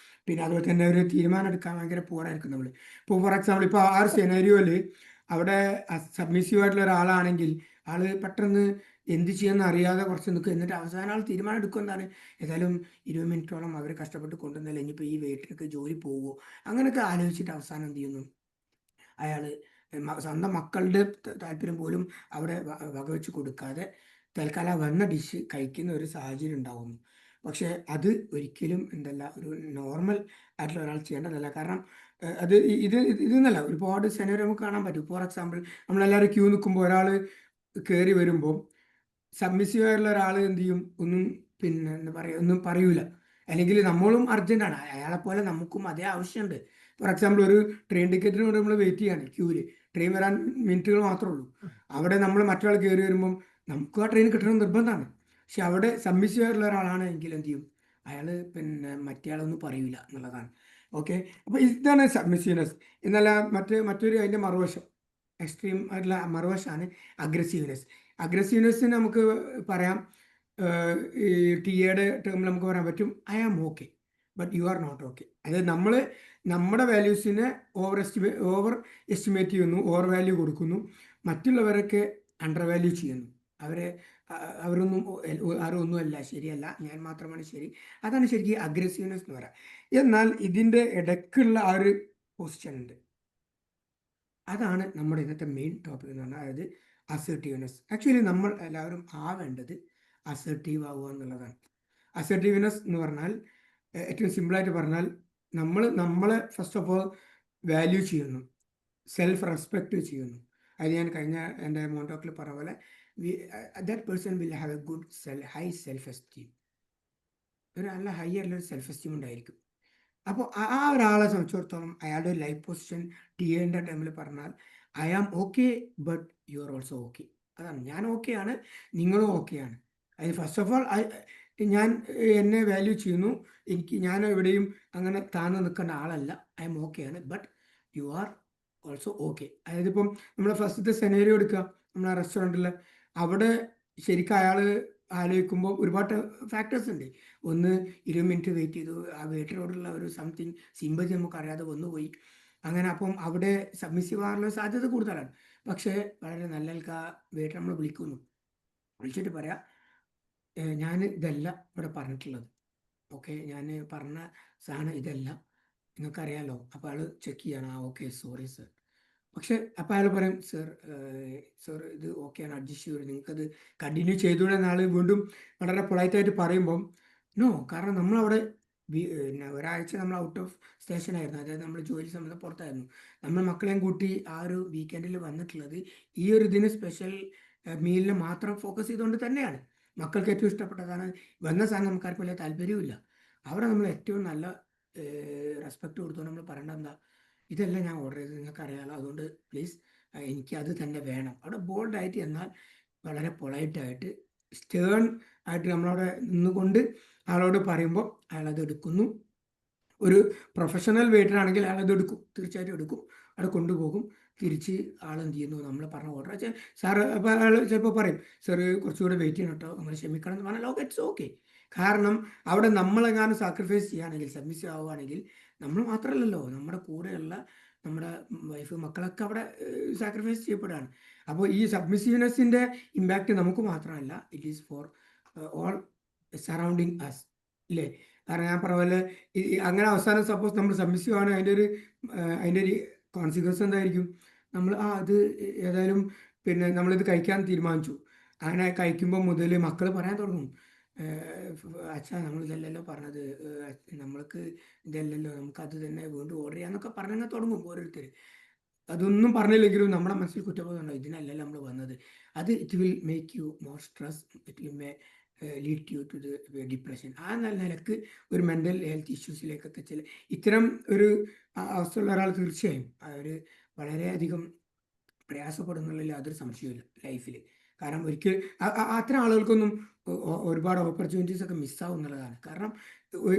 പിന്നെ അതുപോലെ തന്നെ ഒരു തീരുമാനം എടുക്കാൻ ഭയങ്കര പൂറായിരിക്കും നമ്മൾ. ഇപ്പോൾ ഫോർ എക്സാമ്പിൾ ഇപ്പോൾ ആ ഒരു സെനാരിയോയിൽ അവിടെ സബ്മിസീവ് ആയിട്ടുള്ള ഒരാളാണെങ്കിൽ ആള് പെട്ടെന്ന് എന്ത് ചെയ്യുമെന്ന് അറിയാതെ കുറച്ച് നിൽക്കും. എന്നിട്ട് അവസാനം ആൾ തീരുമാനം എടുക്കും എന്താണ്, ഏതായാലും 20 മിനിറ്റോളം അവർ കഷ്ടപ്പെട്ട് കൊണ്ടുവന്നില്ല, ഇനിയിപ്പോൾ ഈ വെയിറ്റിനൊക്കെ ജോലി പോകുമോ, അങ്ങനെയൊക്കെ ആലോചിച്ചിട്ട് അവസാനം എന്ത് ചെയ്യുന്നു, അയാൾ സ്വന്തം മക്കളുടെ താല്പര്യം പോലും അവിടെ വകവെച്ച് കൊടുക്കാതെ തൽക്കാലം വന്ന ഡിഷ് കഴിക്കുന്ന ഒരു സാഹചര്യം ഉണ്ടാകുന്നു. പക്ഷേ അത് ഒരിക്കലും എന്തല്ല ഒരു നോർമൽ ആയിട്ടുള്ള ഒരാൾ ചെയ്യേണ്ടതല്ല. കാരണം അത് ഇതെന്നല്ല, ഒരുപാട് സെനറിയോ നമുക്ക് കാണാൻ പറ്റും. ഫോർ എക്സാമ്പിൾ നമ്മളെല്ലാവരും ക്യൂ നിൽക്കുമ്പോൾ ഒരാൾ കയറി വരുമ്പോൾ സബ്മിസീവ് ആയിട്ടുള്ള ഒരാൾ എന്ത് ചെയ്യും, ഒന്നും പിന്നെ എന്താ പറയുക, ഒന്നും പറയൂല. അല്ലെങ്കിൽ നമ്മളും അർജൻറ്റാണ്, അയാളെപ്പോലെ നമുക്കും അതേ ആവശ്യമുണ്ട്. ഫോർ എക്സാമ്പിൾ ഒരു ട്രെയിൻ ടിക്കറ്റിന് വേണ്ടി നമ്മൾ വെയിറ്റ് ചെയ്യാണ് ക്യൂവിൽ, ട്രെയിൻ വരാൻ മിനിറ്റുകൾ മാത്രമേ ഉള്ളൂ. അവിടെ നമ്മൾ മറ്റൊരാൾ കയറി വരുമ്പം നമുക്ക് ആ ട്രെയിൻ കിട്ടണം നിർബന്ധമാണ്. പക്ഷെ അവിടെ സബ്മിസീവ് ആയിട്ടുള്ള ഒരാളാണ് എങ്കിൽ എന്ത് ചെയ്യും, അയാൾ പിന്നെ മറ്റേയാളൊന്നും പറയൂല എന്നുള്ളതാണ്. ഓക്കെ, അപ്പോൾ ഇതാണ് സബ്മിസീവ്നെസ്. എന്നാൽ മറ്റൊരു അതിൻ്റെ മറുവശം, എക്സ്ട്രീം ആയിട്ടുള്ള മറുവശമാണ് അഗ്രസീവ്നെസ്. അഗ്രസീവ്നെസ്സിന് നമുക്ക് പറയാം, ഈ ടിയുടെ ടേമിൽ നമുക്ക് പറയാൻ പറ്റും, I am okay but you are not okay. അതായത് നമ്മുടെ വാല്യൂസിനെ ഓവർ എസ്റ്റിമേറ്റ് ചെയ്യുന്നു, ഓവർ വാല്യൂ കൊടുക്കുന്നു, മറ്റുള്ളവരൊക്കെ അണ്ടർ വാല്യൂ ചെയ്യുന്നു. അവരൊന്നും ആരും ഒന്നുമല്ല, ശരിയല്ല, ഞാൻ മാത്രമാണ് ശരി. അതാണ് ശരിക്കും അഗ്രസീവ്നെസ് എന്ന് പറയാം. എന്നാൽ ഇതിൻ്റെ ഇടയ്ക്കുള്ള ആ ഒരു പൊസിഷൻ ഉണ്ട്, അതാണ് നമ്മുടെ ഇന്നത്തെ മെയിൻ ടോപ്പിക് എന്ന് പറഞ്ഞാൽ, അതായത് അസർട്ടീവ്നെസ്. ആക്ച്വലി നമ്മൾ എല്ലാവരും ആവേണ്ടത് അസർട്ടീവ് ആവുക എന്നുള്ളതാണ്. അസർട്ടീവ്നെസ് എന്ന് പറഞ്ഞാൽ ഏറ്റവും സിമ്പിളായിട്ട് പറഞ്ഞാൽ നമ്മളെ ഫസ്റ്റ് ഓഫ് ഓൾ വാല്യൂ ചെയ്യുന്നു, സെൽഫ് റെസ്പെക്റ്റ് ചെയ്യുന്നു. അത് ഞാൻ കഴിഞ്ഞ എൻ്റെ മോണ്ടോക്കിൽ പറഞ്ഞ പോലെ that person will have A good high self esteem. ഒരു നല്ല ഹൈ ആയിട്ടുള്ള ഒരു സെൽഫ് എസ്റ്റീം ഉണ്ടായിരിക്കും. അപ്പോൾ ആ ഒരാളെ സംബന്ധിച്ചിടത്തോളം അയാളുടെ ഒരു ലൈഫ് പൊസിഷൻ ടിയുടെ ടൈമിൽ പറഞ്ഞാൽ I am okay but you are also okay. അതാണ്, ഞാൻ ഓക്കെയാണ്, നിങ്ങളും ഓക്കെയാണ്. അത് ഫസ്റ്റ് ഓഫ് ഓൾ ഞാൻ എന്നെ വാല്യൂ ചെയ്യുന്നു, ഞാൻ എവിടെയും അങ്ങനെ താഴ്ന്നു നിൽക്കേണ്ട ആളല്ല, ഐ എം ഓക്കെയാണ് but you are also okay. അതായത് ഇപ്പം നമ്മളെ ഫസ്റ്റത്തെ സെനേറിയോ എടുക്കുക, നമ്മളെ റെസ്റ്റോറൻറ്റിൽ അവിടെ ശരിക്കും അയാൾ ആലോചിക്കുമ്പോൾ ഒരുപാട് ഫാക്ടേഴ്സ് ഉണ്ട്. ഒന്ന്, 20 മിനിറ്റ് വെയിറ്റ് ചെയ്തു, ആ വെയിറ്ററോടുള്ള ഒരു സംതിങ് സിമ്പതി നമുക്ക് അറിയാതെ വന്നുപോയി. അങ്ങനെ അപ്പം അവിടെ സബ്മിസീവ് ആകാനുള്ള സാധ്യത കൂടുതലാണ്. പക്ഷേ വളരെ നല്ല വെയിറ്റർ നമ്മൾ വിളിച്ചിട്ട് പറയാം, ഞാൻ ഇതല്ല ഇവിടെ പറഞ്ഞിട്ടുള്ളത്, ഓക്കെ, ഞാൻ പറഞ്ഞ സാധനം ഇതല്ല, നിങ്ങൾക്കറിയാലോ. അപ്പോൾ അയാൾ ചെക്ക് ചെയ്യണം, ആ ഓക്കെ സോറി സർ. പക്ഷെ അപ്പോൾ അയാൾ പറയും, സർ ഇത് ഓക്കെയാണ്, അഡ്ജസ്റ്റ് ചെയ്തു, നിങ്ങൾക്കത് കണ്ടിന്യൂ ചെയ്തുകൂടെ എന്നാൾ വീണ്ടും വളരെ പൊളൈറ്റായിട്ട് പറയുമ്പം നോ. കാരണം നമ്മളവിടെ പിന്നെ ഒരാഴ്ച നമ്മൾ ഔട്ട് ഓഫ് സ്റ്റേഷൻ ആയിരുന്നു, അതായത് നമ്മൾ ജോലി സംബന്ധം പുറത്തായിരുന്നു. നമ്മൾ മക്കളെയും കൂട്ടി ആ ഒരു വീക്കെൻഡിൽ വന്നിട്ടുള്ളത് ഈ ഒരു ഇതിന് സ്പെഷ്യൽ മീലിനെ മാത്രം ഫോക്കസ് ചെയ്തുകൊണ്ട് തന്നെയാണ്. മക്കൾക്ക് ഏറ്റവും ഇഷ്ടപ്പെട്ടതാണ്, വന്ന സാധനം നമുക്കാർക്കും വലിയ താല്പര്യമില്ല. അവിടെ നമ്മൾ ഏറ്റവും നല്ല റെസ്പെക്റ്റ് കൊടുത്തുകൊണ്ട് നമ്മൾ പറയേണ്ടത് എന്താ, ഇതല്ല ഞാൻ ഓർഡർ ചെയ്തത്, നിങ്ങൾക്ക് അറിയാലോ, അതുകൊണ്ട് പ്ലീസ് എനിക്ക് അത് തന്നെ വേണം. അവിടെ ബോൾഡായിട്ട് എന്നാൽ വളരെ പൊളൈറ്റായിട്ട് സ്റ്റേൺ ആയിട്ട് നമ്മളവിടെ നിന്നുകൊണ്ട് ആളോട് പറയുമ്പോൾ അയാളത് എടുക്കുന്നു. ഒരു പ്രൊഫഷണൽ വെയിറ്റർ ആണെങ്കിൽ അയാളത് എടുക്കും, തീർച്ചയായിട്ടും എടുക്കും, അവിടെ കൊണ്ടുപോകും. തിരിച്ച് ആളെന്ത് ചെയ്യുന്നു, നമ്മൾ പറഞ്ഞ ഓർഡർ വെച്ചാൽ സാറ്, അപ്പോൾ അയാൾ ചിലപ്പോൾ പറയും, സാറ് കുറച്ചുകൂടെ വെയിറ്റ് ചെയ്യണം കേട്ടോ, നമ്മൾ ക്ഷമിക്കണം എന്ന് പറഞ്ഞാൽ ഓക്കെ, ഇറ്റ്സ് ഓക്കെ. കാരണം അവിടെ നമ്മളെങ്ങാനും സാക്രിഫൈസ് ചെയ്യുകയാണെങ്കിൽ, സബ്മിസീവ് ആവുകയാണെങ്കിൽ, നമ്മൾ മാത്രമല്ലല്ലോ, നമ്മുടെ കൂടെയുള്ള നമ്മുടെ വൈഫ്, മക്കളൊക്കെ അവിടെ സാക്രിഫൈസ് ചെയ്യപ്പെടുകയാണ്. അപ്പോൾ ഈ സബ്മിസീവ്നെസ്സിൻ്റെ ഇമ്പാക്റ്റ് നമുക്ക് മാത്രമല്ല, it is for all surrounding us, ഇല്ലേ? കാരണം ഞാൻ പറഞ്ഞ പോലെ അങ്ങനെ അവസാനം സപ്പോസ് നമ്മൾ സബ്മിസീവ് ആണ്, അതിൻ്റെ ഒരു കോൺസിക്വൻസ് എന്തായിരിക്കും, നമ്മൾ അത് ഏതായാലും പിന്നെ നമ്മളിത് കഴിക്കാൻ തീരുമാനിച്ചു. അങ്ങനെ കഴിക്കുമ്പോൾ മുതൽ മക്കൾ പറയാൻ തുടങ്ങും, അച്ഛാ നമ്മൾ ഇതല്ലല്ലോ പറഞ്ഞത്, നമ്മൾക്ക് ഇതല്ലല്ലോ, നമുക്കത് തന്നെ വീണ്ടും ഓർഡർ ചെയ്യാന്നൊക്കെ പറഞ്ഞാൽ തുടങ്ങും ഓരോരുത്തർ. അതൊന്നും പറഞ്ഞില്ലെങ്കിലും നമ്മുടെ മനസ്സിൽ കുറ്റബോധം ഉണ്ടാവും, ഇതിനല്ലല്ലോ നമ്മൾ വന്നത്. അത് it will make you more stress, it will may lead you to the depression. ആ നിലക്ക് ഒരു മെൻ്റൽ ഹെൽത്ത് ഇഷ്യൂസിലേക്കൊക്കെ ഇത്തരം ഒരു അവസ്ഥയുള്ള ഒരാൾ തീർച്ചയായും അവർ വളരെയധികം പ്രയാസപ്പെടുന്നുള്ളതിൽ യാതൊരു സംശയമില്ല ലൈഫിൽ. കാരണം ഒരിക്കൽ അത്തരം ആളുകൾക്കൊന്നും ഒരുപാട് ഓപ്പർച്യൂണിറ്റീസ് ഒക്കെ മിസ്സാവും എന്നുള്ളതാണ്. കാരണം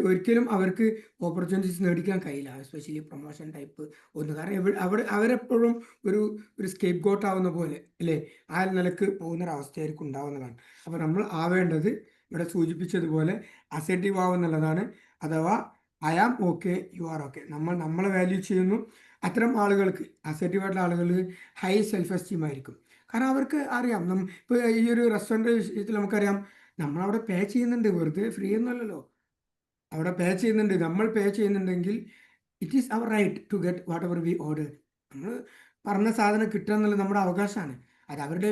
ഒരിക്കലും അവർക്ക് ഓപ്പർച്യൂണിറ്റീസ് നേടിക്കാൻ കഴിയില്ല, എസ്പെഷ്യലി പ്രൊമോഷൻ ടൈപ്പ് ഒന്ന്. കാരണം അവരെപ്പോഴും ഒരു സ്കേപ്പ് ഗോട്ട് ആവുന്ന പോലെ അല്ലേ, ആ നിലക്ക് പോകുന്നൊരവസ്ഥയായിരിക്കും ഉണ്ടാവുന്നതാണ്. അപ്പോൾ നമ്മൾ ആവേണ്ടത് ഇവിടെ സൂചിപ്പിച്ചതുപോലെ അസെർട്ടീവ് ആവുന്നുള്ളതാണ്. അഥവാ I am okay, you are okay. നമ്മളെ വാല്യൂ ചെയ്യുന്നു. അത്തരം ആളുകൾക്ക്, അസെർട്ടീവായിട്ടുള്ള ആളുകൾ ഹൈ സെൽഫ് എസ്റ്റീം ആയിരിക്കും. കാരണം അവർക്ക് അറിയാം, ഇപ്പോൾ ഈ ഒരു റെസ്റ്റോറൻറ്റ് വിഷയത്തിൽ നമുക്കറിയാം, നമ്മളവിടെ പേ ചെയ്യുന്നുണ്ട്, വെറുതെ ഫ്രീ ഒന്നുമല്ലല്ലോ. അവിടെ പേ ചെയ്യുന്നുണ്ട്. നമ്മൾ പേ ചെയ്യുന്നുണ്ടെങ്കിൽ it is our right to get whatever we order. നമ്മൾ പറഞ്ഞ സാധനം കിട്ടുക എന്നുള്ളത് നമ്മുടെ അവകാശമാണ്. അത് അവരുടെ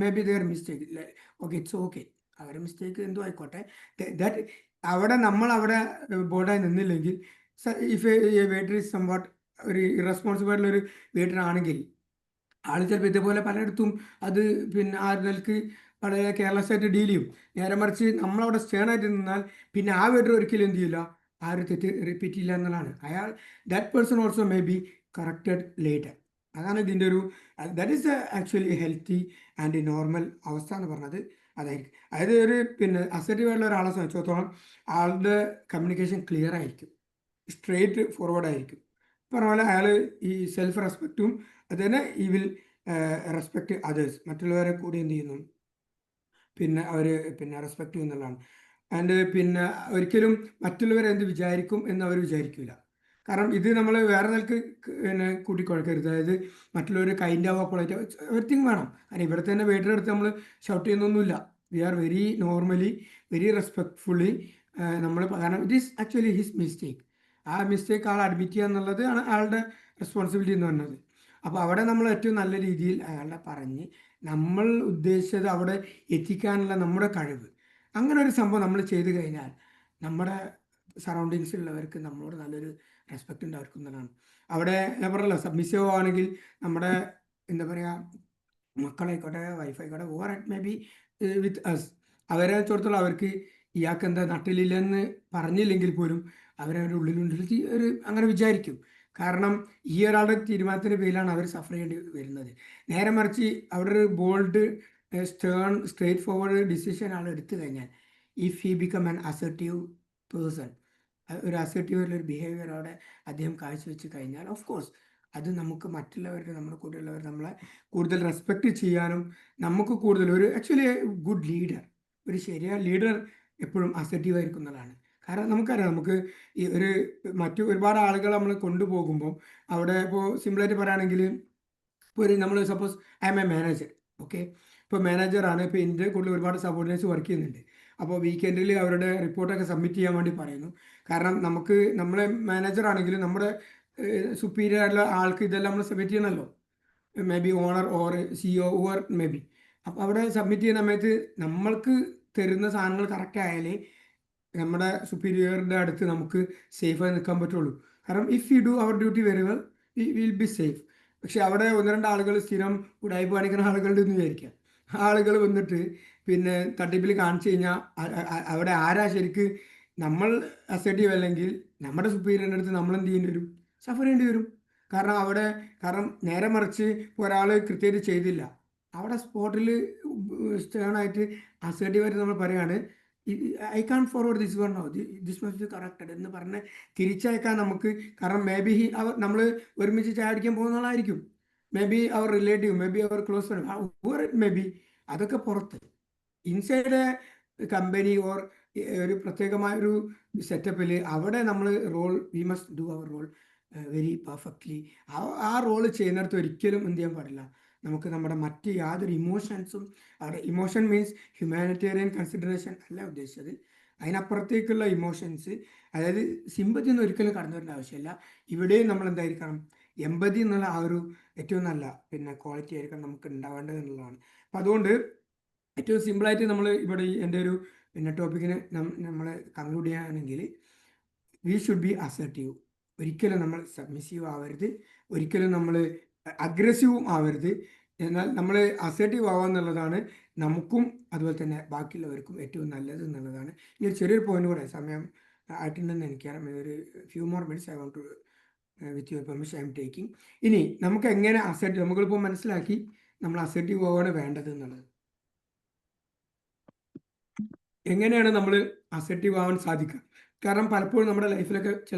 maybe their mistake, okay, it's okay, അവരുടെ മിസ്റ്റേക്ക് എന്തോ ആയിക്കോട്ടെ. ദാറ്റ് അവിടെ ബോർഡായി നിന്നില്ലെങ്കിൽ, if a waiter is somewhat ഒരു ഇറസ്പോൺസിബിൾ ആയിട്ടുള്ള ഒരു വെയിറ്റർ ആണെങ്കിൽ, ആൾ ചിലപ്പോൾ ഇതേപോലെ പലയിടത്തും അത് പിന്നെ ആ നിലക്ക് വളരെ കെയർലെസ് ആയിട്ട് ഡീൽ ചെയ്യും. നേരെ മറിച്ച് നമ്മളവിടെ സ്റ്റേൺ ആയിട്ട് നിന്നാൽ പിന്നെ ആ വെയിറ്റർ ഒരിക്കലും എന്ത് ചെയ്യില്ല, ആ ഒരു തെറ്റ് റിപ്പീറ്റ് ചെയ്യില്ല എന്നുള്ളതാണ്. That person also may be corrected later. അതാണ് ഇതിൻ്റെ ഒരു, that is actually healthy and normal അവസ്ഥ എന്ന് പറഞ്ഞത് അതായിരിക്കും. അതായത് ഒരു പിന്നെ അസെർട്ടീവ് ആയിട്ടുള്ള ഒരാളെ സംബന്ധിച്ചിടത്തോളം ആളുടെ കമ്മ്യൂണിക്കേഷൻ ക്ലിയർ ആയിരിക്കും, സ്ട്രെയിറ്റ് ഫോർവേഡ് ആയിരിക്കും. പറഞ്ഞ പോലെ അയാൾ ഈ സെൽഫ് റെസ്പെക്റ്റും അത് തന്നെ ഈ വിൽ റെസ്പെക്റ്റ് അതേഴ്സ്, മറ്റുള്ളവരെ കൂടി എന്ത് ചെയ്യുന്നു, പിന്നെ അവർ പിന്നെ റെസ്പെക്റ്റ് ചെയ്യുന്നുള്ളതാണ്. ആൻഡ് പിന്നെ ഒരിക്കലും മറ്റുള്ളവരെ എന്ത് വിചാരിക്കും എന്ന് അവർ വിചാരിക്കില്ല. കാരണം ഇത് നമ്മൾ വേറെ നിലക്ക് പിന്നെ കൂട്ടിക്കുഴക്കരുത്. അതായത് മറ്റുള്ളവർ കൈൻഡ് ആവുക, പൊളൈറ്റ് എവരിത്തിങ് വേണം. കാരണം ഇവിടെ തന്നെ വെയിറ്റർ എടുത്ത് നമ്മൾ ഷൗട്ട് ചെയ്യുന്നൊന്നുമില്ല. We are very normally, very respectfully നമ്മൾ. കാരണം it is actually his mistake. ആ മിസ്റ്റേക്ക് ആൾ അഡ്മിറ്റ് ചെയ്യുക എന്നുള്ളത് ആണ് ആളുടെ റെസ്പോൺസിബിലിറ്റി എന്ന് പറയുന്നത്. അപ്പോൾ അവിടെ നമ്മൾ ഏറ്റവും നല്ല രീതിയിൽ അയാളെ പറഞ്ഞ് നമ്മൾ ഉദ്ദേശിച്ചത് അവിടെ എത്തിക്കാനുള്ള നമ്മുടെ കഴിവ്, അങ്ങനെ ഒരു സംഭവം നമ്മൾ ചെയ്തു കഴിഞ്ഞാൽ നമ്മുടെ സറൗണ്ടിങ്സിലുള്ളവർക്ക് നമ്മളോട് നല്ലൊരു റെസ്പെക്റ്റ് ഉണ്ടായിരിക്കുന്നതാണ്. അവിടെ ഞാൻ പറഞ്ഞല്ലോ, സബ്മിസീവ് ആണെങ്കിൽ നമ്മുടെ എന്താ പറയുക, മക്കളായിക്കോട്ടെ, വൈഫായിക്കോട്ടെ, or at maybe with us, അവരെ വെച്ചിടത്തോളം അവർക്ക് ഇയാൾക്ക് എന്താ നട്ടിലില്ലെന്ന് പറഞ്ഞില്ലെങ്കിൽ പോലും അവരവരുടെ ഉള്ളിലുള്ളിൽ ഒരു അങ്ങനെ വിചാരിക്കും. കാരണം ഈ ഒരാളുടെ തീരുമാനത്തിൻ്റെ പേരിലാണ് അവർ സഫർ ചെയ്യേണ്ടി വരുന്നത്. നേരെ മറിച്ച് അവിടെ ഒരു bold stern straightforward decision ആൾ എടുത്തു കഴിഞ്ഞാൽ, if he become an assertive person, ഒരു അസർട്ടീവ് ഒരു ബിഹേവിയർ അവിടെ അദ്ദേഹം കാഴ്ചവെച്ച് കഴിഞ്ഞാൽ, ഓഫ് കോഴ്സ് അത് നമുക്ക് മറ്റുള്ളവരുടെ, നമ്മുടെ കൂടെയുള്ളവർ നമ്മളെ കൂടുതൽ റെസ്പെക്റ്റ് ചെയ്യാനും നമുക്ക് കൂടുതൽ ഒരു ആക്ച്വലി ഗുഡ് ലീഡർ, ഒരു ശരിയായ ലീഡർ എപ്പോഴും അസർട്ടീവ് ആയിരിക്കും എന്നുള്ളതാണ്. കാരണം നമുക്കറിയാം, നമുക്ക് ഈ മറ്റു ഒരുപാട് ആളുകൾ നമ്മൾ കൊണ്ടുപോകുമ്പോൾ അവിടെ ഇപ്പോൾ സിമ്പിളായിട്ട് പറയുകയാണെങ്കിൽ, ഇപ്പോൾ നമ്മൾ suppose I M A manager, okay, ഇപ്പോൾ മാനേജറാണ്, ഇപ്പോൾ എൻ്റെ കൂടുതൽ ഒരുപാട് സബോർഡിനേറ്റ്സ് വർക്ക് ചെയ്യുന്നുണ്ട്. അപ്പോൾ വീക്കെൻഡിൽ അവരുടെ റിപ്പോർട്ടൊക്കെ സബ്മിറ്റ് ചെയ്യാൻ വേണ്ടി പറയുന്നു. കാരണം നമ്മളെ മാനേജർ ആണെങ്കിലും നമ്മുടെ സുപ്പീരിയർ ആയിട്ടുള്ള ആൾക്ക് ഇതെല്ലാം നമ്മൾ സബ്മിറ്റ് ചെയ്യണമല്ലോ, may be owner or CEO or may be. അപ്പോൾ അവിടെ സബ്മിറ്റ് ചെയ്യുന്ന സമയത്ത് നമ്മൾക്ക് തരുന്ന സാധനങ്ങൾ കറക്റ്റ് ആയാലേ നമ്മുടെ സുപ്പീരിയറുടെ അടുത്ത് നമുക്ക് സേഫായി നിൽക്കാൻ പറ്റുള്ളൂ. കാരണം if you do our duty very well, will be safe. പക്ഷെ അവിടെ ഒന്ന് രണ്ട് ആളുകൾ സ്ഥിരം ഉടായ്പ കാണിക്കുന്ന ആളുകളുടെ എന്ന് വിചാരിക്കാം. ആളുകൾ വന്നിട്ട് പിന്നെ തട്ടിപ്പിൽ കാണിച്ചു കഴിഞ്ഞാൽ അവിടെ ആരാ ശരിക്ക് നമ്മൾ അസർട്ടീവ് അല്ലെങ്കിൽ നമ്മുടെ സുപ്പീരിയറിൻ്റെ അടുത്ത് നമ്മൾ എന്ത് ചെയ്യേണ്ടി വരും, സഫർ ചെയ്യേണ്ടി വരും. കാരണം നേരെ മറിച്ച് ഒരാൾ കൃത്യമായിട്ട് ചെയ്തില്ല, അവിടെ സ്പോട്ടിൽ സ്റ്റേണായിട്ട് അസർട്ടീവായിട്ട് നമ്മൾ പറയുകയാണ്, I can forward this one, no this must be corrected എന്ന് പറഞ്ഞ് തിരിച്ചയക്കാൻ നമുക്ക്. കാരണം മേ ബി നമ്മൾ ഒരുമിച്ച് ചായ അടിക്കാൻ പോകുന്ന ആളായിരിക്കും, may be our relative, may be our close friend, may be അതൊക്കെ പുറത്ത്. ഇൻസൈഡ് കമ്പനി ഓർ ഒരു പ്രത്യേകമായൊരു സെറ്റപ്പിൽ അവിടെ നമ്മൾ we must do our role very perfectly. ആ റോള് ചെയ്യുന്നിടത്ത് ഒരിക്കലും എന്ത് ചെയ്യാൻ പാടില്ല, നമുക്ക് നമ്മുടെ മറ്റ് യാതൊരു ഇമോഷൻസും, അവിടെ ഇമോഷൻ മീൻസ് ഹ്യൂമാനിറ്റേറിയൻ കൺസിഡറേഷൻ അല്ല ഉദ്ദേശിച്ചത്, അതിനപ്പുറത്തേക്കുള്ള ഇമോഷൻസ്, അതായത് സിമ്പതി ഒന്നും ഒരിക്കലും കടന്നു വരേണ്ട ആവശ്യമില്ല. ഇവിടെയും നമ്മൾ എന്തായിരിക്കണം, എമ്പതി എന്നുള്ള ആ ഒരു ഏറ്റവും നല്ല പിന്നെ ക്വാളിറ്റി ആയിരിക്കണം നമുക്ക് ഉണ്ടാവേണ്ടത് എന്നുള്ളതാണ്. അപ്പം അതുകൊണ്ട് ഏറ്റവും സിമ്പിളായിട്ട് നമ്മൾ ഇവിടെ എൻ്റെ ഒരു പിന്നെ ടോപ്പിക്കിന് നമ്മൾ കൺക്ലൂഡ് ചെയ്യുകയാണെങ്കിൽ, വി ഷുഡ് ബി അസർട്ടീവ്. ഒരിക്കലും നമ്മൾ സബ്മിസീവ് ആവരുത്, ഒരിക്കലും നമ്മൾ അഗ്രസീവും ആവരുത്. എന്നാൽ നമ്മൾ അസർട്ടീവ് ആവുക എന്നുള്ളതാണ് നമുക്കും അതുപോലെ തന്നെ ബാക്കിയുള്ളവർക്കും ഏറ്റവും നല്ലത് എന്നുള്ളതാണ്. ഇനി ഒരു ചെറിയൊരു പോയിന്റ് കൂടെ സമയം ആയിട്ടുണ്ടെന്ന് എനിക്കറിയാം. ഒരു few more minutes I want to with your permission I am taking. ഇനി നമുക്ക് എങ്ങനെ അസർട്ടീവ്, നമ്മളിപ്പോൾ മനസ്സിലാക്കി നമ്മൾ അസർട്ടീവ് ആവാണ് വേണ്ടത് എന്നുള്ളത്. എങ്ങനെയാണ് നമ്മൾ അസർട്ടീവ് ആവാൻ സാധിക്കുക? കാരണം പലപ്പോഴും നമ്മുടെ ലൈഫിലൊക്കെ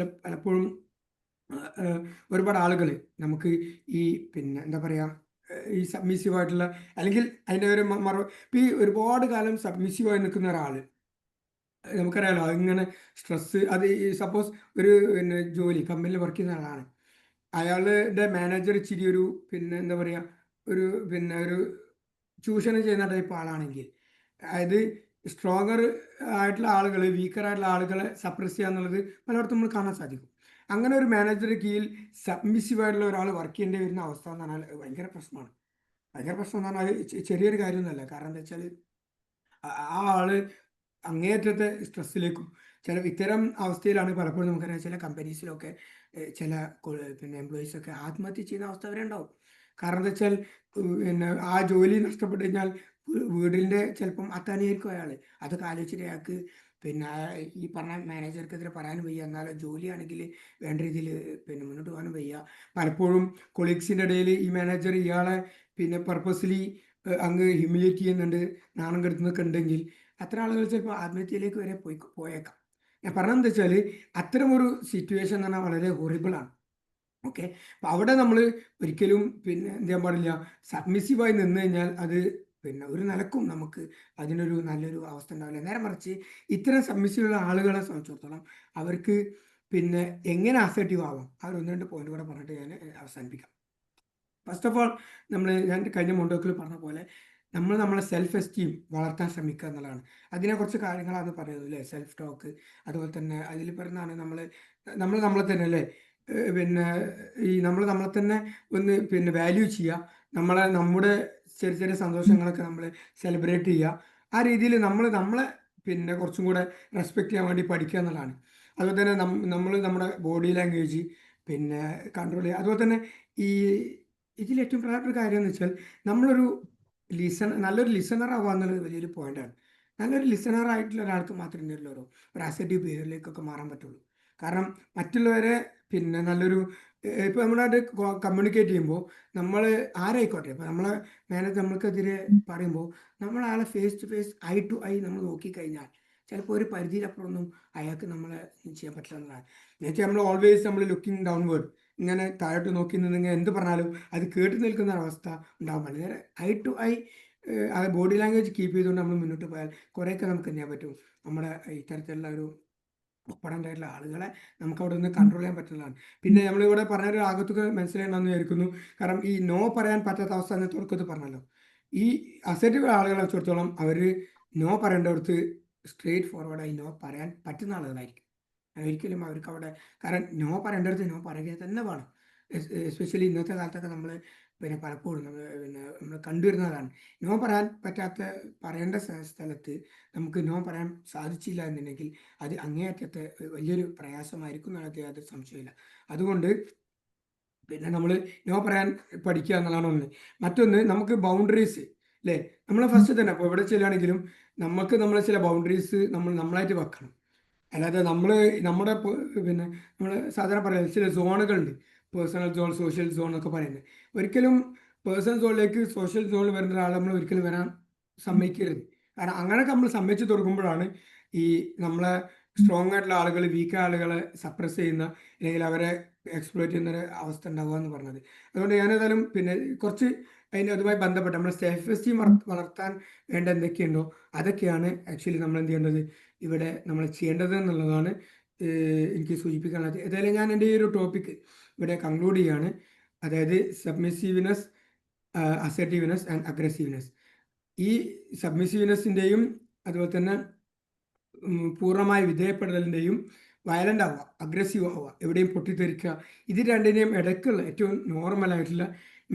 പലപ്പോഴും ഒരുപാട് ആളുകൾ നമുക്ക് ഈ പിന്നെ എന്താ പറയുക, ഈ സബ്മിസീവ് ആയിട്ടുള്ള, അല്ലെങ്കിൽ അതിൻ്റെ ഒരു ഇപ്പം ഈ ഒരുപാട് കാലം സബ്മിസീവായി നിൽക്കുന്ന ഒരാൾ നമുക്കറിയാലോ, അതിങ്ങനെ സ്ട്രെസ്സ്, അത് ഈ സപ്പോസ് ഒരു പിന്നെ ജോലി കമ്പനിയിൽ വർക്ക് ചെയ്യുന്ന ആളാണ്, അയാളുടെ മാനേജർ ഇച്ചിരി ഒരു പിന്നെ എന്താ പറയുക, ഒരു ചൂഷണം ചെയ്യുന്ന ടൈപ്പ് ആളാണെങ്കിൽ, അതായത് സ്ട്രോങ്ങർ ആയിട്ടുള്ള ആളുകൾ വീക്കർ ആയിട്ടുള്ള ആളുകളെ സപ്രസ് ചെയ്യുക എന്നുള്ളത് പലയിടത്തും നമ്മൾ കാണാൻ സാധിക്കും. അങ്ങനെ ഒരു മാനേജറുടെ കീഴിൽ സബ്മിസീവ് ആയിട്ടുള്ള ഒരാൾ വർക്ക് ചെയ്യേണ്ടി വരുന്ന അവസ്ഥ എന്ന് പറഞ്ഞാൽ ഭയങ്കര പ്രശ്നമാണ്. ഭയങ്കര പ്രശ്നം എന്ന് പറഞ്ഞാൽ ചെറിയൊരു കാര്യമൊന്നുമല്ല. കാരണം എന്താ വെച്ചാൽ ആ ആള് അങ്ങേയറ്റത്തെ സ്ട്രെസ്സിലേക്കും ഇത്തരം അവസ്ഥയിലാണ് പലപ്പോഴും നമുക്കറിയാം ചില കമ്പനീസിലൊക്കെ ചില പിന്നെ എംപ്ലോയീസൊക്കെ ആത്മഹത്യ ചെയ്യുന്ന അവസ്ഥ വരെ ഉണ്ടാവും. കാരണം എന്താ വെച്ചാൽ പിന്നെ ആ ജോലി നഷ്ടപ്പെട്ട് കഴിഞ്ഞാൽ വീടിൻ്റെ ചിലപ്പം അത്താണിയായിരിക്കും അയാൾ. അതൊക്കെ ആലോചിച്ചിട്ട് അയാൾക്ക് പിന്നെ ഈ പറഞ്ഞ മാനേജർക്കെതിരെ പറയാനും വയ്യ, എന്നാലും ജോലിയാണെങ്കിൽ വേണ്ട രീതിയിൽ പിന്നെ മുന്നോട്ട് പോകാനും വയ്യ. പലപ്പോഴും കൊളീഗ്സിൻ്റെ ഇടയിൽ ഈ മാനേജർ ഇയാളെ പിന്നെ പർപ്പസ്ലി അങ്ങ് ഹ്യൂമിലേറ്റ് ചെയ്യുന്നുണ്ട്, നാണം കെടുത്തുന്നൊക്കെ ഉണ്ടെങ്കിൽ അത്തരം ആളുകൾ ചിലപ്പോൾ ആത്മഹത്യയിലേക്ക് വരെ പോയേക്കാം. ഞാൻ പറഞ്ഞതെന്താ വെച്ചാൽ അത്തരമൊരു സിറ്റുവേഷൻ എന്ന് പറഞ്ഞാൽ വളരെ ഹൊറിബിളാണ്. ഓക്കെ, അപ്പം അവിടെ നമ്മൾ ഒരിക്കലും പിന്നെ എന്ത് ചെയ്യാൻ പാടില്ല, സബ്മിസീവായി നിന്ന് കഴിഞ്ഞാൽ അത് പിന്നെ ഒരു നിലക്കും നമുക്ക് അതിനൊരു നല്ലൊരു അവസ്ഥ ഉണ്ടാവില്ല. നേരെ മറിച്ച് ഇത്തരം സബ്മിസീവുള്ള ആളുകളെ സംബന്ധിച്ചിടത്തോളം അവർക്ക് പിന്നെ എങ്ങനെ അസർട്ടീവ് ആവാം, ആ ഒരു 1-2 പോയിന്റ് കൂടെ പറഞ്ഞിട്ട് ഞാൻ അവസാനിപ്പിക്കാം. ഫസ്റ്റ് ഓഫ് ഓൾ ഞാൻ കഴിഞ്ഞ മോണ്ടോക്കിൽ പറഞ്ഞ പോലെ നമ്മളെ സെൽഫ് എസ്റ്റീം വളർത്താൻ ശ്രമിക്കുക എന്നുള്ളതാണ്. അതിനെക്കുറിച്ച് കാര്യങ്ങളാണ് പറയുന്നത് അല്ലേ, സെൽഫ് ടോക്ക്. അതുപോലെ തന്നെ അതിൽ പറയുന്നതാണ് നമ്മളെ തന്നെ അല്ലേ, പിന്നെ ഈ നമ്മളെ തന്നെ ഒന്ന് പിന്നെ വാല്യൂ ചെയ്യുക, നമ്മുടെ ചെറിയ ചെറിയ സന്തോഷങ്ങളൊക്കെ നമ്മൾ സെലിബ്രേറ്റ് ചെയ്യുക. ആ രീതിയിൽ നമ്മളെ പിന്നെ കുറച്ചും കൂടെ റെസ്പെക്റ്റ് ചെയ്യാൻ വേണ്ടി പഠിക്കുക എന്നുള്ളതാണ്. അതുപോലെ തന്നെ നമ്മുടെ ബോഡി ലാംഗ്വേജ് പിന്നെ കൺട്രോൾ ചെയ്യുക. അതുപോലെ തന്നെ ഇതിൽ ഏറ്റവും പ്രധാനപ്പെട്ട കാര്യം എന്ന് വെച്ചാൽ നമ്മളൊരു നല്ലൊരു ലിസണർ ആവുക എന്നുള്ളത് വലിയൊരു പോയിന്റാണ്. നല്ലൊരു ലിസണർ ആയിട്ടുള്ള ഒരാൾക്ക് മാത്രമേ ഒരു അസർട്ടീവ് ബിഹേവിയറിലേക്കൊക്കെ മാറാൻ പറ്റുള്ളൂ. കാരണം മറ്റുള്ളവരെ പിന്നെ നല്ലൊരു ഇപ്പോൾ നമ്മളായിട്ട് കമ്മ്യൂണിക്കേറ്റ് ചെയ്യുമ്പോൾ നമ്മൾ ആരായിക്കോട്ടെ, ഇപ്പോൾ നമ്മളെ മാനേജർ നമ്മൾക്കെതിരെ പറയുമ്പോൾ നമ്മൾ ആളെ face to face, eye to eye നമ്മൾ നോക്കിക്കഴിഞ്ഞാൽ ചിലപ്പോൾ ഒരു പരിധിയിലപ്പുറമൊന്നും അയാൾക്ക് നമ്മളെ ചെയ്യാൻ പറ്റില്ല എന്നതാണ്. എന്നുവെച്ചാൽ നമ്മൾ ലുക്കിംഗ് ഡൗൺവേർഡ്, ഇങ്ങനെ താഴോട്ട് നോക്കി നിന്നിങ്ങനെ എന്ത് പറഞ്ഞാലും അത് കേട്ട് നിൽക്കുന്ന ഒരവസ്ഥ ഉണ്ടാകും. വളരെ ഐ ടു ഐ അത് ബോഡി ലാംഗ്വേജ് കീപ്പ് ചെയ്തുകൊണ്ട് നമ്മൾ മുന്നോട്ട് പോയാൽ കുറേയൊക്കെ നമുക്ക് എന്ത് ചെയ്യാൻ പറ്റും, നമ്മുടെ ഇത്തരത്തിലുള്ള ഒരു ഒപ്പറൻ്റ് ആയിട്ടുള്ള ആളുകളെ നമുക്ക് അവിടെ നിന്ന് കൺട്രോൾ ചെയ്യാൻ പറ്റുന്നതാണ്. പിന്നെ നമ്മളിവിടെ പറഞ്ഞൊരു ആകത്തൊക്കെ മനസ്സിലായെന്ന് വിചാരിക്കുന്നു. കാരണം ഈ നോ പറയാൻ പറ്റാത്ത അവസ്ഥ എന്ന് തുടക്കത്തിൽ പറഞ്ഞല്ലോ, ഈ അസർട്ടീവ് ആളുകളെ വെച്ചിടത്തോളം അവർ നോ പറയേണ്ടടുത്ത് സ്ട്രേറ്റ് ഫോർവേഡായി നോ പറയാൻ പറ്റുന്ന ആളുകളായിരിക്കും. ഒരിക്കലും അവർക്ക് അവിടെ, കാരണം നോ പറയേണ്ടടുത്ത് നോ പറയുക തന്നെ വേണം. എസ്പെഷ്യലി ഇന്നത്തെ കാലത്തൊക്കെ നമ്മൾ പിന്നെ പലപ്പോഴും നമ്മൾ കണ്ടുവരുന്നതാണ്. നോ പറയാൻ പറയേണ്ട സ്ഥലത്ത് നമുക്ക് നോ പറയാൻ സാധിച്ചില്ല എന്നുണ്ടെങ്കിൽ അത് അങ്ങേയറ്റത്തെ വലിയൊരു പ്രയാസമായിരിക്കും എന്നുള്ളത് യാതൊരു സംശയമില്ല. അതുകൊണ്ട് പിന്നെ നമ്മൾ നോ പറയാൻ പഠിക്കുക എന്നുള്ളതാണ് ഒന്ന്. മറ്റൊന്ന്, നമുക്ക് ബൗണ്ടറീസ് അല്ലേ, നമ്മൾ ഫസ്റ്റ് തന്നെ ഇപ്പോൾ എവിടെ ചെല്ലുകയാണെങ്കിലും നമുക്ക് നമ്മളെ ചില ബൗണ്ടറീസ് നമ്മളായിട്ട് വെക്കണം. അല്ലാതെ നമ്മുടെ പിന്നെ നമ്മൾ സാധാരണ പറയുന്നത് ചില സോണുകളുണ്ട്, പേഴ്സണൽ സോൺ, സോഷ്യൽ സോൺ എന്നൊക്കെ പറയുന്നത്. ഒരിക്കലും പേഴ്സണൽ സോണിലേക്ക് സോഷ്യൽ സോണിൽ വരുന്ന ഒരാൾ നമ്മൾ ഒരിക്കലും വരാൻ സമ്മതിക്കരുത്. കാരണം അങ്ങനെയൊക്കെ നമ്മൾ സമ്മതിച്ചു തുടങ്ങുമ്പോഴാണ് ഈ നമ്മളെ സ്ട്രോങ് ആയിട്ടുള്ള ആളുകൾ വീക്കായ ആളുകളെ സപ്രസ് ചെയ്യുന്ന, അല്ലെങ്കിൽ അവരെ എക്സ്പ്ലോയിറ്റ് ചെയ്യുന്ന ഒരു അവസ്ഥ ഉണ്ടാവുക എന്ന് പറഞ്ഞത്. അതുകൊണ്ട് ഞാനേതായാലും പിന്നെ കുറച്ച് അതുമായി ബന്ധപ്പെട്ട് നമ്മൾ സെൽഫ് എസ്റ്റീം വളർത്താൻ വേണ്ട എന്തൊക്കെയുണ്ടോ അതൊക്കെയാണ് ആക്ച്വലി നമ്മൾ എന്ത് ചെയ്യേണ്ടത്, ഇവിടെ നമ്മൾ ചെയ്യേണ്ടത് എന്നുള്ളതാണ് എനിക്ക് സൂചിപ്പിക്കാനുള്ളത്. ഏതായാലും ഞാൻ എൻ്റെ ഈ ഒരു ടോപ്പിക്ക് ഇവിടെ കൺക്ലൂഡ് ചെയ്യുകയാണ്. അതായത് സബ്മിസീവ്നെസ്, അസർട്ടീവ്നെസ് ആൻഡ് അഗ്രസീവ്നെസ്. ഈ സബ്മിസീവ്നെസ്സിൻ്റെയും അതുപോലെ തന്നെ പൂർണ്ണമായ വിധേയപ്പെടലിൻ്റെയും വയലൻ്റ് ആവുക, അഗ്രസീവ് ആവുക, എവിടെയും പൊട്ടിത്തെറിക്കുക, ഇത് രണ്ടിനെയും ഇടയ്ക്കുള്ള ഏറ്റവും നോർമലായിട്ടുള്ള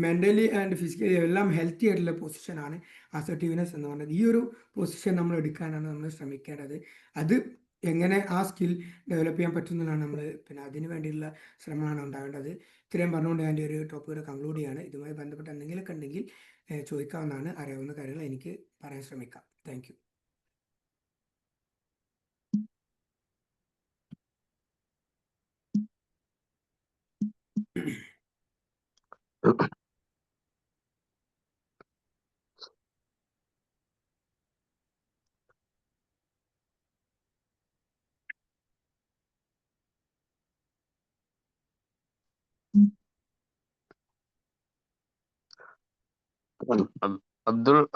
മെൻ്റലി ആൻഡ് ഫിസിക്കലി എല്ലാം ഹെൽത്തി ആയിട്ടുള്ള പൊസിഷനാണ് അസർട്ടീവ്നെസ് എന്ന് പറയുന്നത്. ഈ ഒരു പൊസിഷൻ നമ്മൾ എടുക്കാനാണ് നമ്മൾ ശ്രമിക്കേണ്ടത്. അത് എങ്ങനെ ആ സ്കിൽ ഡെവലപ്പ് ചെയ്യാൻ പറ്റുന്നതാണ് നമ്മൾ പിന്നെ അതിന് വേണ്ടിയുള്ള ശ്രമമാണ് ഉണ്ടാകേണ്ടത്. ഇത്രയും പറഞ്ഞുകൊണ്ട് ഞാൻ ഒരു ടോപ്പിക്ക് കൺക്ലൂഡ് ചെയ്യാണ്. ഇതുമായി ബന്ധപ്പെട്ട എന്തെങ്കിലുമൊക്കെ ഉണ്ടെങ്കിൽ ചോദിക്കാവുന്നതാണ്. അറിയാവുന്ന കാര്യങ്ങൾ എനിക്ക് പറയാൻ ശ്രമിക്കാം. Thank you.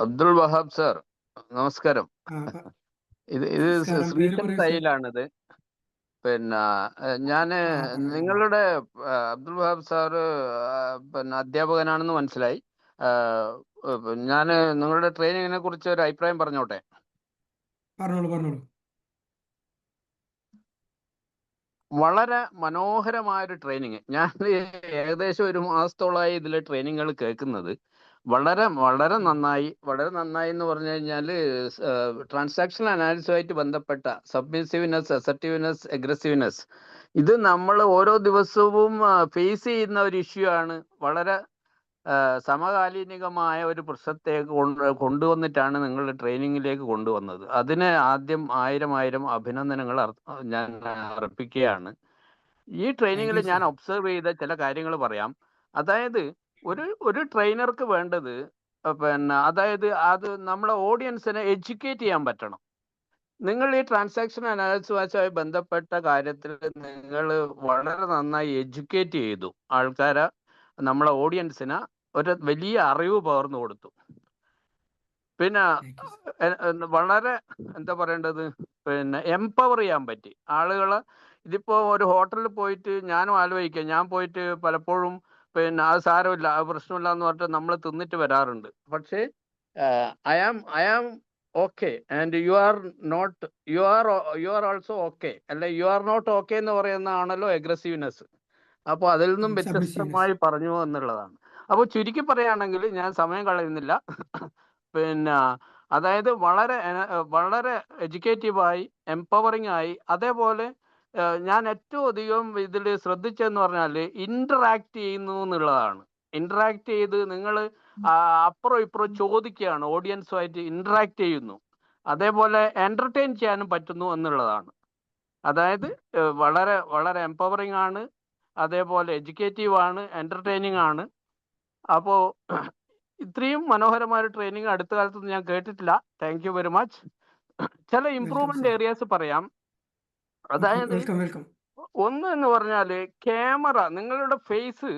Abdul Wahab sir, നമസ്കാരം. ഇത് നമസ്കാരം. പേര് ശ്രീശൻ പറയൂ സർ. തയ്യിലാണിത്. പിന്നെ ഞാന് പറയൂ. നിങ്ങളുടെ അബ്ദുൾ വഹാബ് സാറ് പിന്നെ അധ്യാപകനാണെന്ന് മനസ്സിലായി. ഞാന് നിങ്ങളുടെ ട്രെയിനിങ്ങിനെ കുറിച്ച് ഒരു അഭിപ്രായം പറഞ്ഞോട്ടെ. പറഞ്ഞോളൂ. വളരെ മനോഹരമായൊരു ട്രെയിനിങ്. ഞാൻ ഏകദേശം 1 മാസത്തോളമായി ഇതിലെ ട്രെയിനിങ്ങുകൾ കേൾക്കുന്നത്. വളരെ നന്നായി എന്ന് പറഞ്ഞു കഴിഞ്ഞാൽ ട്രാൻസാക്ഷൻ അനാലിസുമായിട്ട് ബന്ധപ്പെട്ട സബ്മിസീവ്നെസ്, അസർട്ടീവ്നെസ്, അഗ്രസീവ്നെസ്, ഇത് നമ്മൾ ഓരോ ദിവസവും ഫേസ് ചെയ്യുന്ന ഒരു ഇഷ്യൂ ആണ്. വളരെ സമകാലീനികമായ ഒരു പ്രശ്നത്തേക്ക് കൊണ്ടുവന്നിട്ടാണ് നിങ്ങളുടെ ട്രെയിനിങ്ങിലേക്ക് കൊണ്ടുവന്നത്. അതിന് ആദ്യം 1000 അഭിനന്ദനങ്ങൾ ഞാൻ അർപ്പിക്കുകയാണ്. ഈ ട്രെയിനിങ്ങിൽ ഞാൻ ഒബ്സർവ് ചെയ്ത ചില കാര്യങ്ങൾ പറയാം. അതായത് ഒരു ട്രെയിനർക്ക് വേണ്ടത് പിന്നെ അതായത് അത് നമ്മളെ ഓഡിയൻസിനെ എഡ്യൂക്കേറ്റ് ചെയ്യാൻ പറ്റണം. നിങ്ങൾ ഈ ട്രാൻസാക്ഷൻ അനാലിസിസുമായി ബന്ധപ്പെട്ട കാര്യത്തിൽ നിങ്ങൾ വളരെ നന്നായി എഡ്യൂക്കേറ്റ് ചെയ്തു ആൾക്കാരെ. നമ്മളെ ഓഡിയൻസിന് ഒരു വലിയ അറിവ് പകർന്നു കൊടുത്തു. പിന്നെ വളരെ എന്താ പറയേണ്ടത്, പിന്നെ എംപവർ ചെയ്യാൻ പറ്റി ആളുകളെ. ഇതിപ്പോ ഒരു ഹോട്ടലിൽ പോയിട്ട് ഞാനും ആലോചിക്കാം, ഞാൻ പോയിട്ട് പലപ്പോഴും പിന്നെ അത് സാരമില്ല, അത് പ്രശ്നമില്ല എന്ന് പറഞ്ഞിട്ട് നമ്മൾ തിന്നിട്ട് വരാറുണ്ട്. പക്ഷേ I am okay and you are also okay, അല്ലെ യു ആർ നോട്ട് ഓക്കെ എന്ന് പറയുന്നതാണല്ലോ അഗ്രസീവ്നെസ്. അപ്പോൾ അതിൽ നിന്നും വ്യത്യസ്തമായി പറഞ്ഞു എന്നുള്ളതാണ്. അപ്പോൾ ചുരുക്കി പറയുകയാണെങ്കിൽ, ഞാൻ സമയം കളയുന്നില്ല, പിന്നെ അതായത് വളരെ എഡ്യൂക്കേറ്റീവായി, എംപവറിംഗ് ആയി. അതേപോലെ ഞാൻ ഏറ്റവും അധികം ഇതിൽ ശ്രദ്ധിച്ചതെന്ന് പറഞ്ഞാൽ ഇന്ററാക്ട് ചെയ്യുന്നു എന്നുള്ളതാണ്. ഇന്ററാക്ട് ചെയ്ത് നിങ്ങൾ അപ്പുറം ഇപ്പുറം ചോദിക്കുകയാണ്, ഓഡിയൻസുമായിട്ട് ഇന്ററാക്ട് ചെയ്യുന്നു. അതേപോലെ എന്റർടൈൻ ചെയ്യാനും പറ്റുന്നു എന്നുള്ളതാണ്. അതായത് വളരെ എംപവറിംഗ് ആണ്, അതേപോലെ എഡ്യൂക്കേറ്റീവ് ആണ്, എന്റർടൈനിങ് ആണ്. അപ്പോൾ ഇത്രയും മനോഹരമായ ഒരു ട്രെയിനിങ് അടുത്ത കാലത്തൊന്നും ഞാൻ കേട്ടിട്ടില്ല. Thank you very much. ചില ഇംപ്രൂവ്മെന്റ് ഏരിയാസ് പറയാം. അതായത് ഒന്ന് എന്ന് പറഞ്ഞാൽ ക്യാമറ, നിങ്ങളുടെ ഫേസ്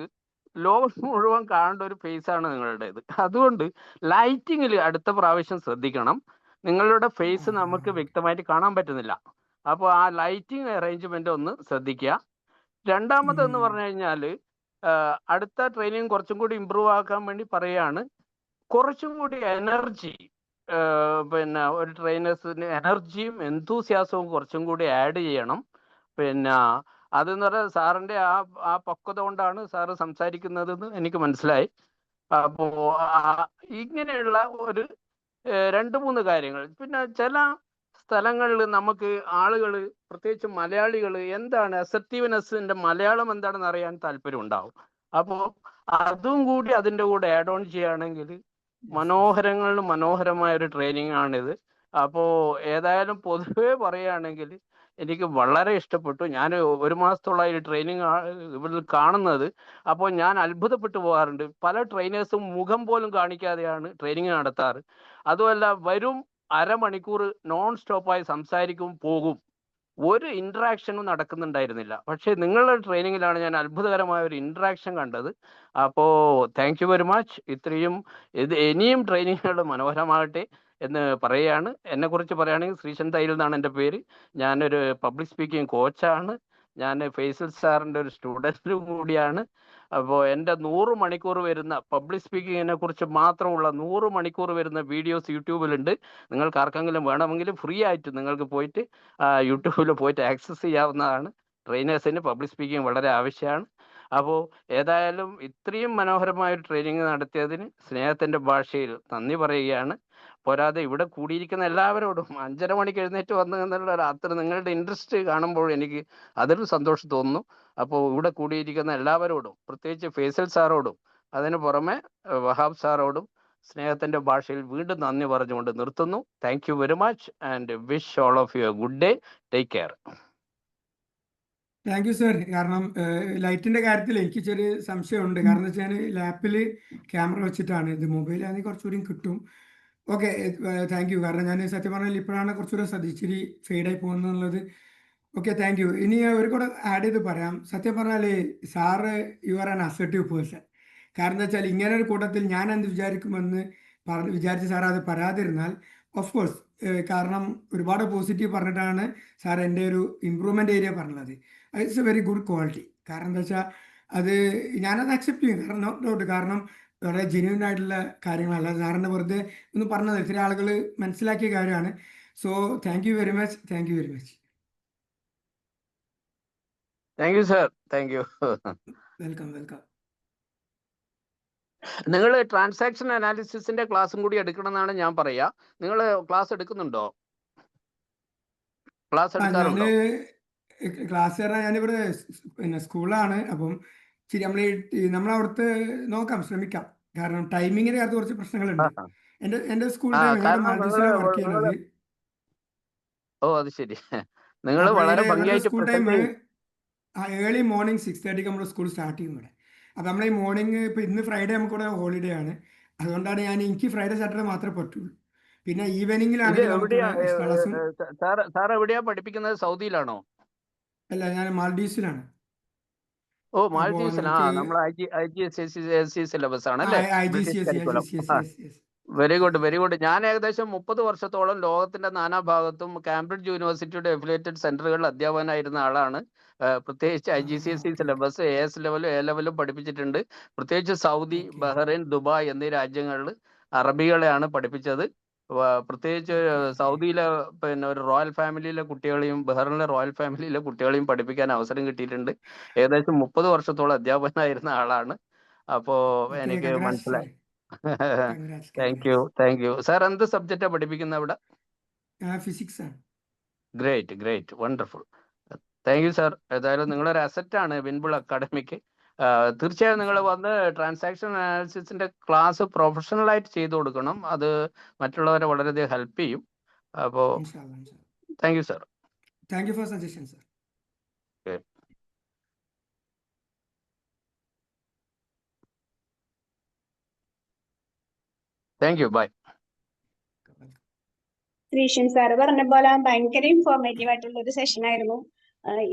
ലോകം മുഴുവൻ കാണേണ്ട ഒരു ഫേസാണ് നിങ്ങളുടേത്. അതുകൊണ്ട് ലൈറ്റിങ്ങിൽ അടുത്ത പ്രാവശ്യം ശ്രദ്ധിക്കണം. നിങ്ങളുടെ ഫേസ് നമുക്ക് വ്യക്തമായിട്ട് കാണാൻ പറ്റുന്നില്ല. അപ്പോൾ ആ ലൈറ്റിംഗ് അറേഞ്ച്മെന്റ് ഒന്ന് ശ്രദ്ധിക്കുക. രണ്ടാമതെന്ന് പറഞ്ഞു കഴിഞ്ഞാൽ അടുത്ത ട്രെയിനിങ് കുറച്ചും കൂടി ഇമ്പ്രൂവ് ആക്കാൻ വേണ്ടി പറയുകയാണ്. കുറച്ചും കൂടി എനർജി, പിന്നെ ഒരു ട്രെയിനേഴ്സിന് എനർജിയും എന്തൂസിയാസവും കുറച്ചും കൂടി ആഡ് ചെയ്യണം. പിന്നെ അതെന്ന് പറഞ്ഞാൽ സാറിൻ്റെ ആ പക്വത കൊണ്ടാണ് സാറ് സംസാരിക്കുന്നതെന്ന് എനിക്ക് മനസ്സിലായി. അപ്പോൾ ഇങ്ങനെയുള്ള ഒരു 2-3 കാര്യങ്ങൾ. പിന്നെ ചില സ്ഥലങ്ങളിൽ നമുക്ക് ആളുകൾ, പ്രത്യേകിച്ച് മലയാളികൾ, എന്താണ് അസർട്ടീവ്നെസ്സിന്റെ മലയാളം എന്താണെന്ന് അറിയാൻ താല്പര്യം ഉണ്ടാവും. അപ്പോൾ അതും കൂടി അതിൻ്റെ കൂടെ ആഡ് ഓൺ ചെയ്യുകയാണെങ്കിൽ മനോഹരമായ ഒരു ട്രെയിനിങ് ആണിത്. അപ്പോൾ ഏതായാലും പൊതുവേ പറയുകയാണെങ്കിൽ എനിക്ക് വളരെ ഇഷ്ടപ്പെട്ടു. ഞാൻ 1 മാസത്തോളമായി ട്രെയിനിങ് ഇവിടെ കാണുന്നത്. അപ്പോൾ ഞാൻ അത്ഭുതപ്പെട്ടു പോകാറുണ്ട്. പല ട്രെയിനേഴ്സും മുഖം പോലും കാണിക്കാതെയാണ് ട്രെയിനിങ് നടത്താറ്. അതുമല്ല, വരും അരമണിക്കൂർ നോൺ സ്റ്റോപ്പായി സംസാരിക്കും, പോകും. ഒരു ഇന്ററാക്ഷനും നടക്കുന്നുണ്ടായിരുന്നില്ല. പക്ഷേ നിങ്ങളുടെ ട്രെയിനിങ്ങിലാണ് ഞാൻ അത്ഭുതകരമായ ഒരു ഇന്ററാക്ഷൻ കണ്ടത്. അപ്പോൾ താങ്ക് യു വെരി മച്ച്. ഇനിയും ട്രെയിനിങ്ങുകൾ മനോഹരമാകട്ടെ എന്ന് പറയുകയാണ്. എന്നെക്കുറിച്ച് പറയുകയാണെങ്കിൽ ശ്രീശൻ തയ്യിൽ എന്നാണ് എൻ്റെ പേര്. ഞാനൊരു പബ്ലിക് സ്പീക്കിംഗ് കോച്ചാണ്. ഞാൻ ഫൈസൽ സാറിൻ്റെ ഒരു സ്റ്റുഡൻറ്റും കൂടിയാണ്. അപ്പോൾ എൻ്റെ 100 മണിക്കൂർ വരുന്ന പബ്ലിക് സ്പീക്കിങ്ങിനെ കുറിച്ച് മാത്രമുള്ള 100 മണിക്കൂർ വരുന്ന വീഡിയോസ് യൂട്യൂബിലുണ്ട്. നിങ്ങൾക്ക് ആർക്കെങ്കിലും വേണമെങ്കിൽ ഫ്രീ ആയിട്ട് നിങ്ങൾക്ക് പോയിട്ട് യൂട്യൂബിൽ പോയിട്ട് ആക്സസ് ചെയ്യാവുന്നതാണ്. ട്രെയിനേഴ്സിന് പബ്ലിക് സ്പീക്കിംഗ് വളരെ ആവശ്യമാണ്. അപ്പോൾ ഏതായാലും ഇത്രയും മനോഹരമായ ഒരു ട്രെയിനിങ് നടത്തിയതിന് സ്നേഹത്തിൻ്റെ ഭാഷയിൽ നന്ദി പറയുകയാണ്. പോരാതെ ഇവിടെ കൂടിയിരിക്കുന്ന എല്ലാവരോടും 5:30 മണിക്ക് എഴുന്നേറ്റ് വന്നു എന്നുള്ള രാത്രി നിങ്ങളുടെ ഇൻട്രസ്റ്റ് കാണുമ്പോൾ എനിക്ക് അതൊരു സന്തോഷം തോന്നുന്നു. അപ്പോൾ ഇവിടെ കൂടിയിരിക്കുന്ന എല്ലാവരോടും, പ്രത്യേകിച്ച് ഫേസൽ സാറോടും അതിന് പുറമെ വഹാബ് സാറോടും സ്നേഹത്തിന്റെ ഭാഷയിൽ വീണ്ടും നന്ദി പറഞ്ഞുകൊണ്ട് നിർത്തുന്നു. Thank you very much and wish all of you a good day. Take care. Thank you sir. കാരണം ലൈറ്റിന്റെ കാര്യത്തിൽ എനിക്ക് ചെറിയ സംശയമുണ്ട്. കാരണം വെച്ചാൽ ലാപ്പിൽ ക്യാമറ വെച്ചിട്ടാണ് ഇത്, മൊബൈലാണെങ്കിൽ കുറച്ചുകൂടി കിട്ടും. Okay, thank you. കാരണം ഞാൻ സത്യം പറഞ്ഞാൽ ഇപ്പോഴാണ് കുറച്ചുകൂടെ ശ്രദ്ധിച്ചിരി ഫെയ്ഡായി പോകുന്നുള്ളത്. Okay, thank you. ഇനി ഒരു കൂടെ ആഡ് ചെയ്ത് പറയാം. സത്യം പറഞ്ഞാൽ sir you are an assertive person. കാരണം എന്താ വെച്ചാൽ ഇങ്ങനെ ഒരു കൂട്ടത്തിൽ ഞാൻ എന്ത് വിചാരിക്കുമെന്ന് വിചാരിച്ച് സാർ അത് പറയാതിരുന്നാൽ, ഓഫ് കോഴ്സ്, കാരണം ഒരുപാട് പോസിറ്റീവ് പറഞ്ഞിട്ടാണ് സാർ എൻ്റെ ഒരു ഇമ്പ്രൂവ്മെൻ്റ് ഏരിയ പറഞ്ഞത്. It's A very good quality. കാരണം എന്താ വെച്ചാൽ അത് ഞാനത് അക്സെപ്റ്റ് ചെയ്യും. കാരണം നോട്ട് ഡൗട്ട്, കാരണം വളരെ ജെന്യൂൻ ആയിട്ടുള്ള കാര്യങ്ങളല്ല. സാറിൻ്റെ വെറുതെ ഒന്ന് പറഞ്ഞത് ഇത്തിരി ആളുകൾ മനസ്സിലാക്കിയ കാര്യമാണ്. So thank you very much. Thank you very much. Thank you sir. Thank you. Welcome welcome. നിങ്ങൾ ട്രാൻസാക്ഷൻ അനാലിസിസിന്റെ ക്ലാസ്സും കൂടി എടുക്കണമെന്നാണ് ഞാൻ പറയാ. നിങ്ങൾ ക്ലാസ് എടുക്കുന്നുണ്ടോ? ക്ലാസ് എടുക്കാറുണ്ടോ? ക്ലാസ് പറഞ്ഞാൽ ഞാനിവിടെ പിന്നെ സ്കൂളാണ്. അപ്പം ശരി, നമ്മളവിടുത്തെ നോക്കാം, ശ്രമിക്കാം. കാരണം ടൈമിങ്ങിന് കാര്യത്തിൽ കുറച്ച് പ്രശ്നങ്ങളുണ്ട്. എൻ്റെ സ്കൂൾ ടൈം കാരണം മാൽഡീവ്സിലാണ് വർക്ക് ചെയ്യുന്നത്. ഓ അത് ശരി. നിങ്ങൾ അപ്പോൾ വളരെ ഇവരുടെ ഭംഗിയായിട്ട് സ്കൂൾ ടൈം present ചെയ്യും. ഏർലി മോർണിംഗ് 6:30 നമ്മുടെ സ്കൂൾ സ്റ്റാർട്ട് ചെയ്യും ഇവിടെ. അപ്പം നമ്മൾ ഈ മോർണിംഗ്, ഇപ്പോൾ ഇന്ന് ഫ്രൈഡേ നമുക്കിവിടെ ഹോളിഡേ ആണ്. അതുകൊണ്ടാണ് എനിക്ക് ഫ്രൈഡേ സാറ്റർഡേ മാത്രമേ പറ്റുള്ളൂ. പിന്നെ ഇത് ഈവനിങ്ങിലാണെങ്കിൽ എവിടെയാ നമുക്കിവിടെ ക്ലാസ്സും. സാർ എവിടെയാ പഠിപ്പിക്കുന്നത്? സൗദിയിലാണോ? അല്ല, ഞാൻ മാൽഡീവ്സിലാണ്. ഓ അപ്പോൾ മാൽഡീവ്സിൽ. നമുക്ക് നമ്മൾ IGCSE സിലബസ് ആണല്ലേ? British IGCSE curriculum. yes. Very good, very good. ഞാൻ ഏകദേശം 30 വർഷത്തോളം ലോകത്തിന്റെ നാനാഭാഗത്തും കാംബ്രിഡ്ജ് യൂണിവേഴ്സിറ്റിയുടെ അഫിലിയേറ്റഡ് സെന്ററുകളിൽ അധ്യാപകനായിരുന്ന ആളാണ്. പ്രത്യേകിച്ച് IGCSE സിലബസ് AS ലെവലും A ലെവലും പഠിപ്പിച്ചിട്ടുണ്ട്. പ്രത്യേകിച്ച് സൗദി, ബഹ്റൈൻ, ദുബായ് എന്നീ രാജ്യങ്ങളിൽ അറബികളെയാണ് പഠിപ്പിച്ചത്. പ്രത്യേകിച്ച് സൗദിയിലെ പിന്നെ ഒരു റോയൽ ഫാമിലിയിലെ കുട്ടികളെയും ബഹ്റിനിലെ റോയൽ ഫാമിലിയിലെ കുട്ടികളെയും പഠിപ്പിക്കാൻ അവസരം കിട്ടിയിട്ടുണ്ട്. ഏകദേശം 30 വർഷത്തോളം അധ്യാപകനായിരുന്ന ആളാണ്. അപ്പോ എനിക്ക് മനസ്സിലായി. Thank you, thank you. Sir എന്ത് സബ്ജക്റ്റാ പഠിപ്പിക്കുന്നത് അവിടെ? ഫിസിക്സ് ആണ്. Great, great, wonderful. Thank you sir. ഏതായാലും നിങ്ങളൊരു അസറ്റാണ് വിൻബുൾ അക്കാഡമിക്ക്. തീർച്ചയായും നിങ്ങൾ വന്ന് ട്രാൻസാക്ഷൻ അനാലിസിസിന്റെ ക്ലാസ് പ്രൊഫഷണൽ ആയിട്ട് ചെയ്തു കൊടുക്കണം. അത് മറ്റുള്ളവരെ വളരെയധികം ഹെൽപ്പ് ചെയ്യും. അപ്പോൾ thank you sir. Thank you for suggestion sir. Thank you, bye. Sreeshan sir പറഞ്ഞ പോലെ ഭയങ്കര ഇൻഫോർമേറ്റീവ് ആയിട്ടുള്ള ഒരു സെഷൻ ആയിരുന്നു.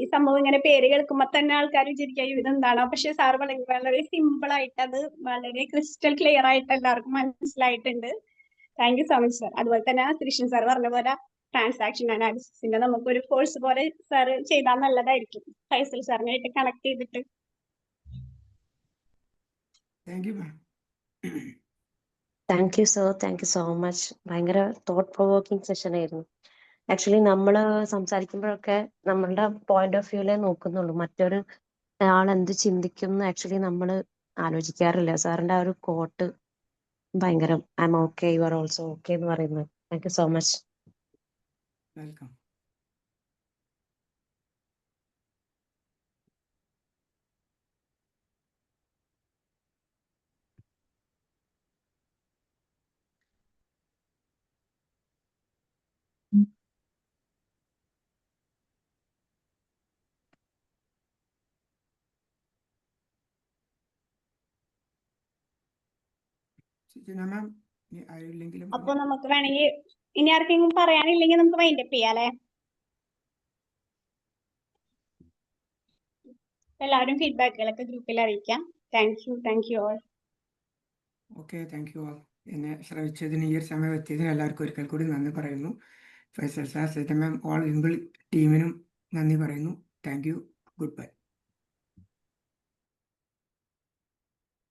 ഈ സംഭവം ഇങ്ങനെ പേര് കേൾക്കുമ്പോൾ തന്നെ ആൾക്കാർ വിചാരിക്കും ഇതെന്താണോ, പക്ഷെ സാർ വളരെ സിമ്പിൾ ആയിട്ട് അത് വളരെ ക്രിസ്റ്റൽ ക്ലിയർ ആയിട്ട് എല്ലാവർക്കും മനസ്സിലായിട്ടുണ്ട്. Thank you so much sir. അതുപോലെ തന്നെ ശ്രീഷൻ സാർ പറഞ്ഞ പോലെ ട്രാൻസാക്ഷൻ അനാലിസിസിന്റെ നമുക്കൊരു കോഴ്സ് പോലെ സാർ ചെയ്താൽ നല്ലതായിരിക്കും, ഫൈസൽ സാറിനായിട്ട് കണക്ട് ചെയ്തിട്ട്. Thank you ma'am. Thank you sir, thank you so much. ഭയങ്കര തോട്ട് പ്രൊവോക്കിംഗ് സെഷൻ ആയിരുന്നു. ആക്ച്വലി നമ്മൾ സംസാരിക്കുമ്പോഴൊക്കെ നമ്മളുടെ പോയിന്റ് ഓഫ് വ്യൂലേ നോക്കുന്നുള്ളൂ, മറ്റൊരു ആൾ എന്ത് ചിന്തിക്കും എന്ന് ആക്ച്വലി നമ്മൾ ആലോചിക്കാറില്ല. സാറിന്റെ ആ ഒരു കോട്ട് ഭയങ്കര I am okay, you are also okay എന്ന് പറയുന്നത്. Thank you so much. Welcome. Ma'am ആരെങ്കിലും അപ്പൊ നമുക്ക് വേണമെങ്കിൽ ഇനി ആർക്കെങ്കിലും പറയാനില്ലെങ്കിൽ നമുക്ക് വൈൻഡ് അപ്പ് ചെയ്യാം അല്ലെ? എല്ലാവരും ഫീഡ്ബാക്കുകളൊക്കെ ഗ്രൂപ്പിൽ അറിയിക്കാം. Thank you all. Okay, thank you all. എന്നെ ശ്രമിച്ചതിന്, ഈ ഒരു സമയം എത്തിയതിന് എല്ലാവർക്കും ഒരിക്കൽ കൂടി നന്ദി പറയുന്നു. ഫൈസൽ സാർ, സൈറ്റ മാം, ഓൾ വിംബിൾ ടീമിനും നന്ദി പറയുന്നു. Thank you. Good bye.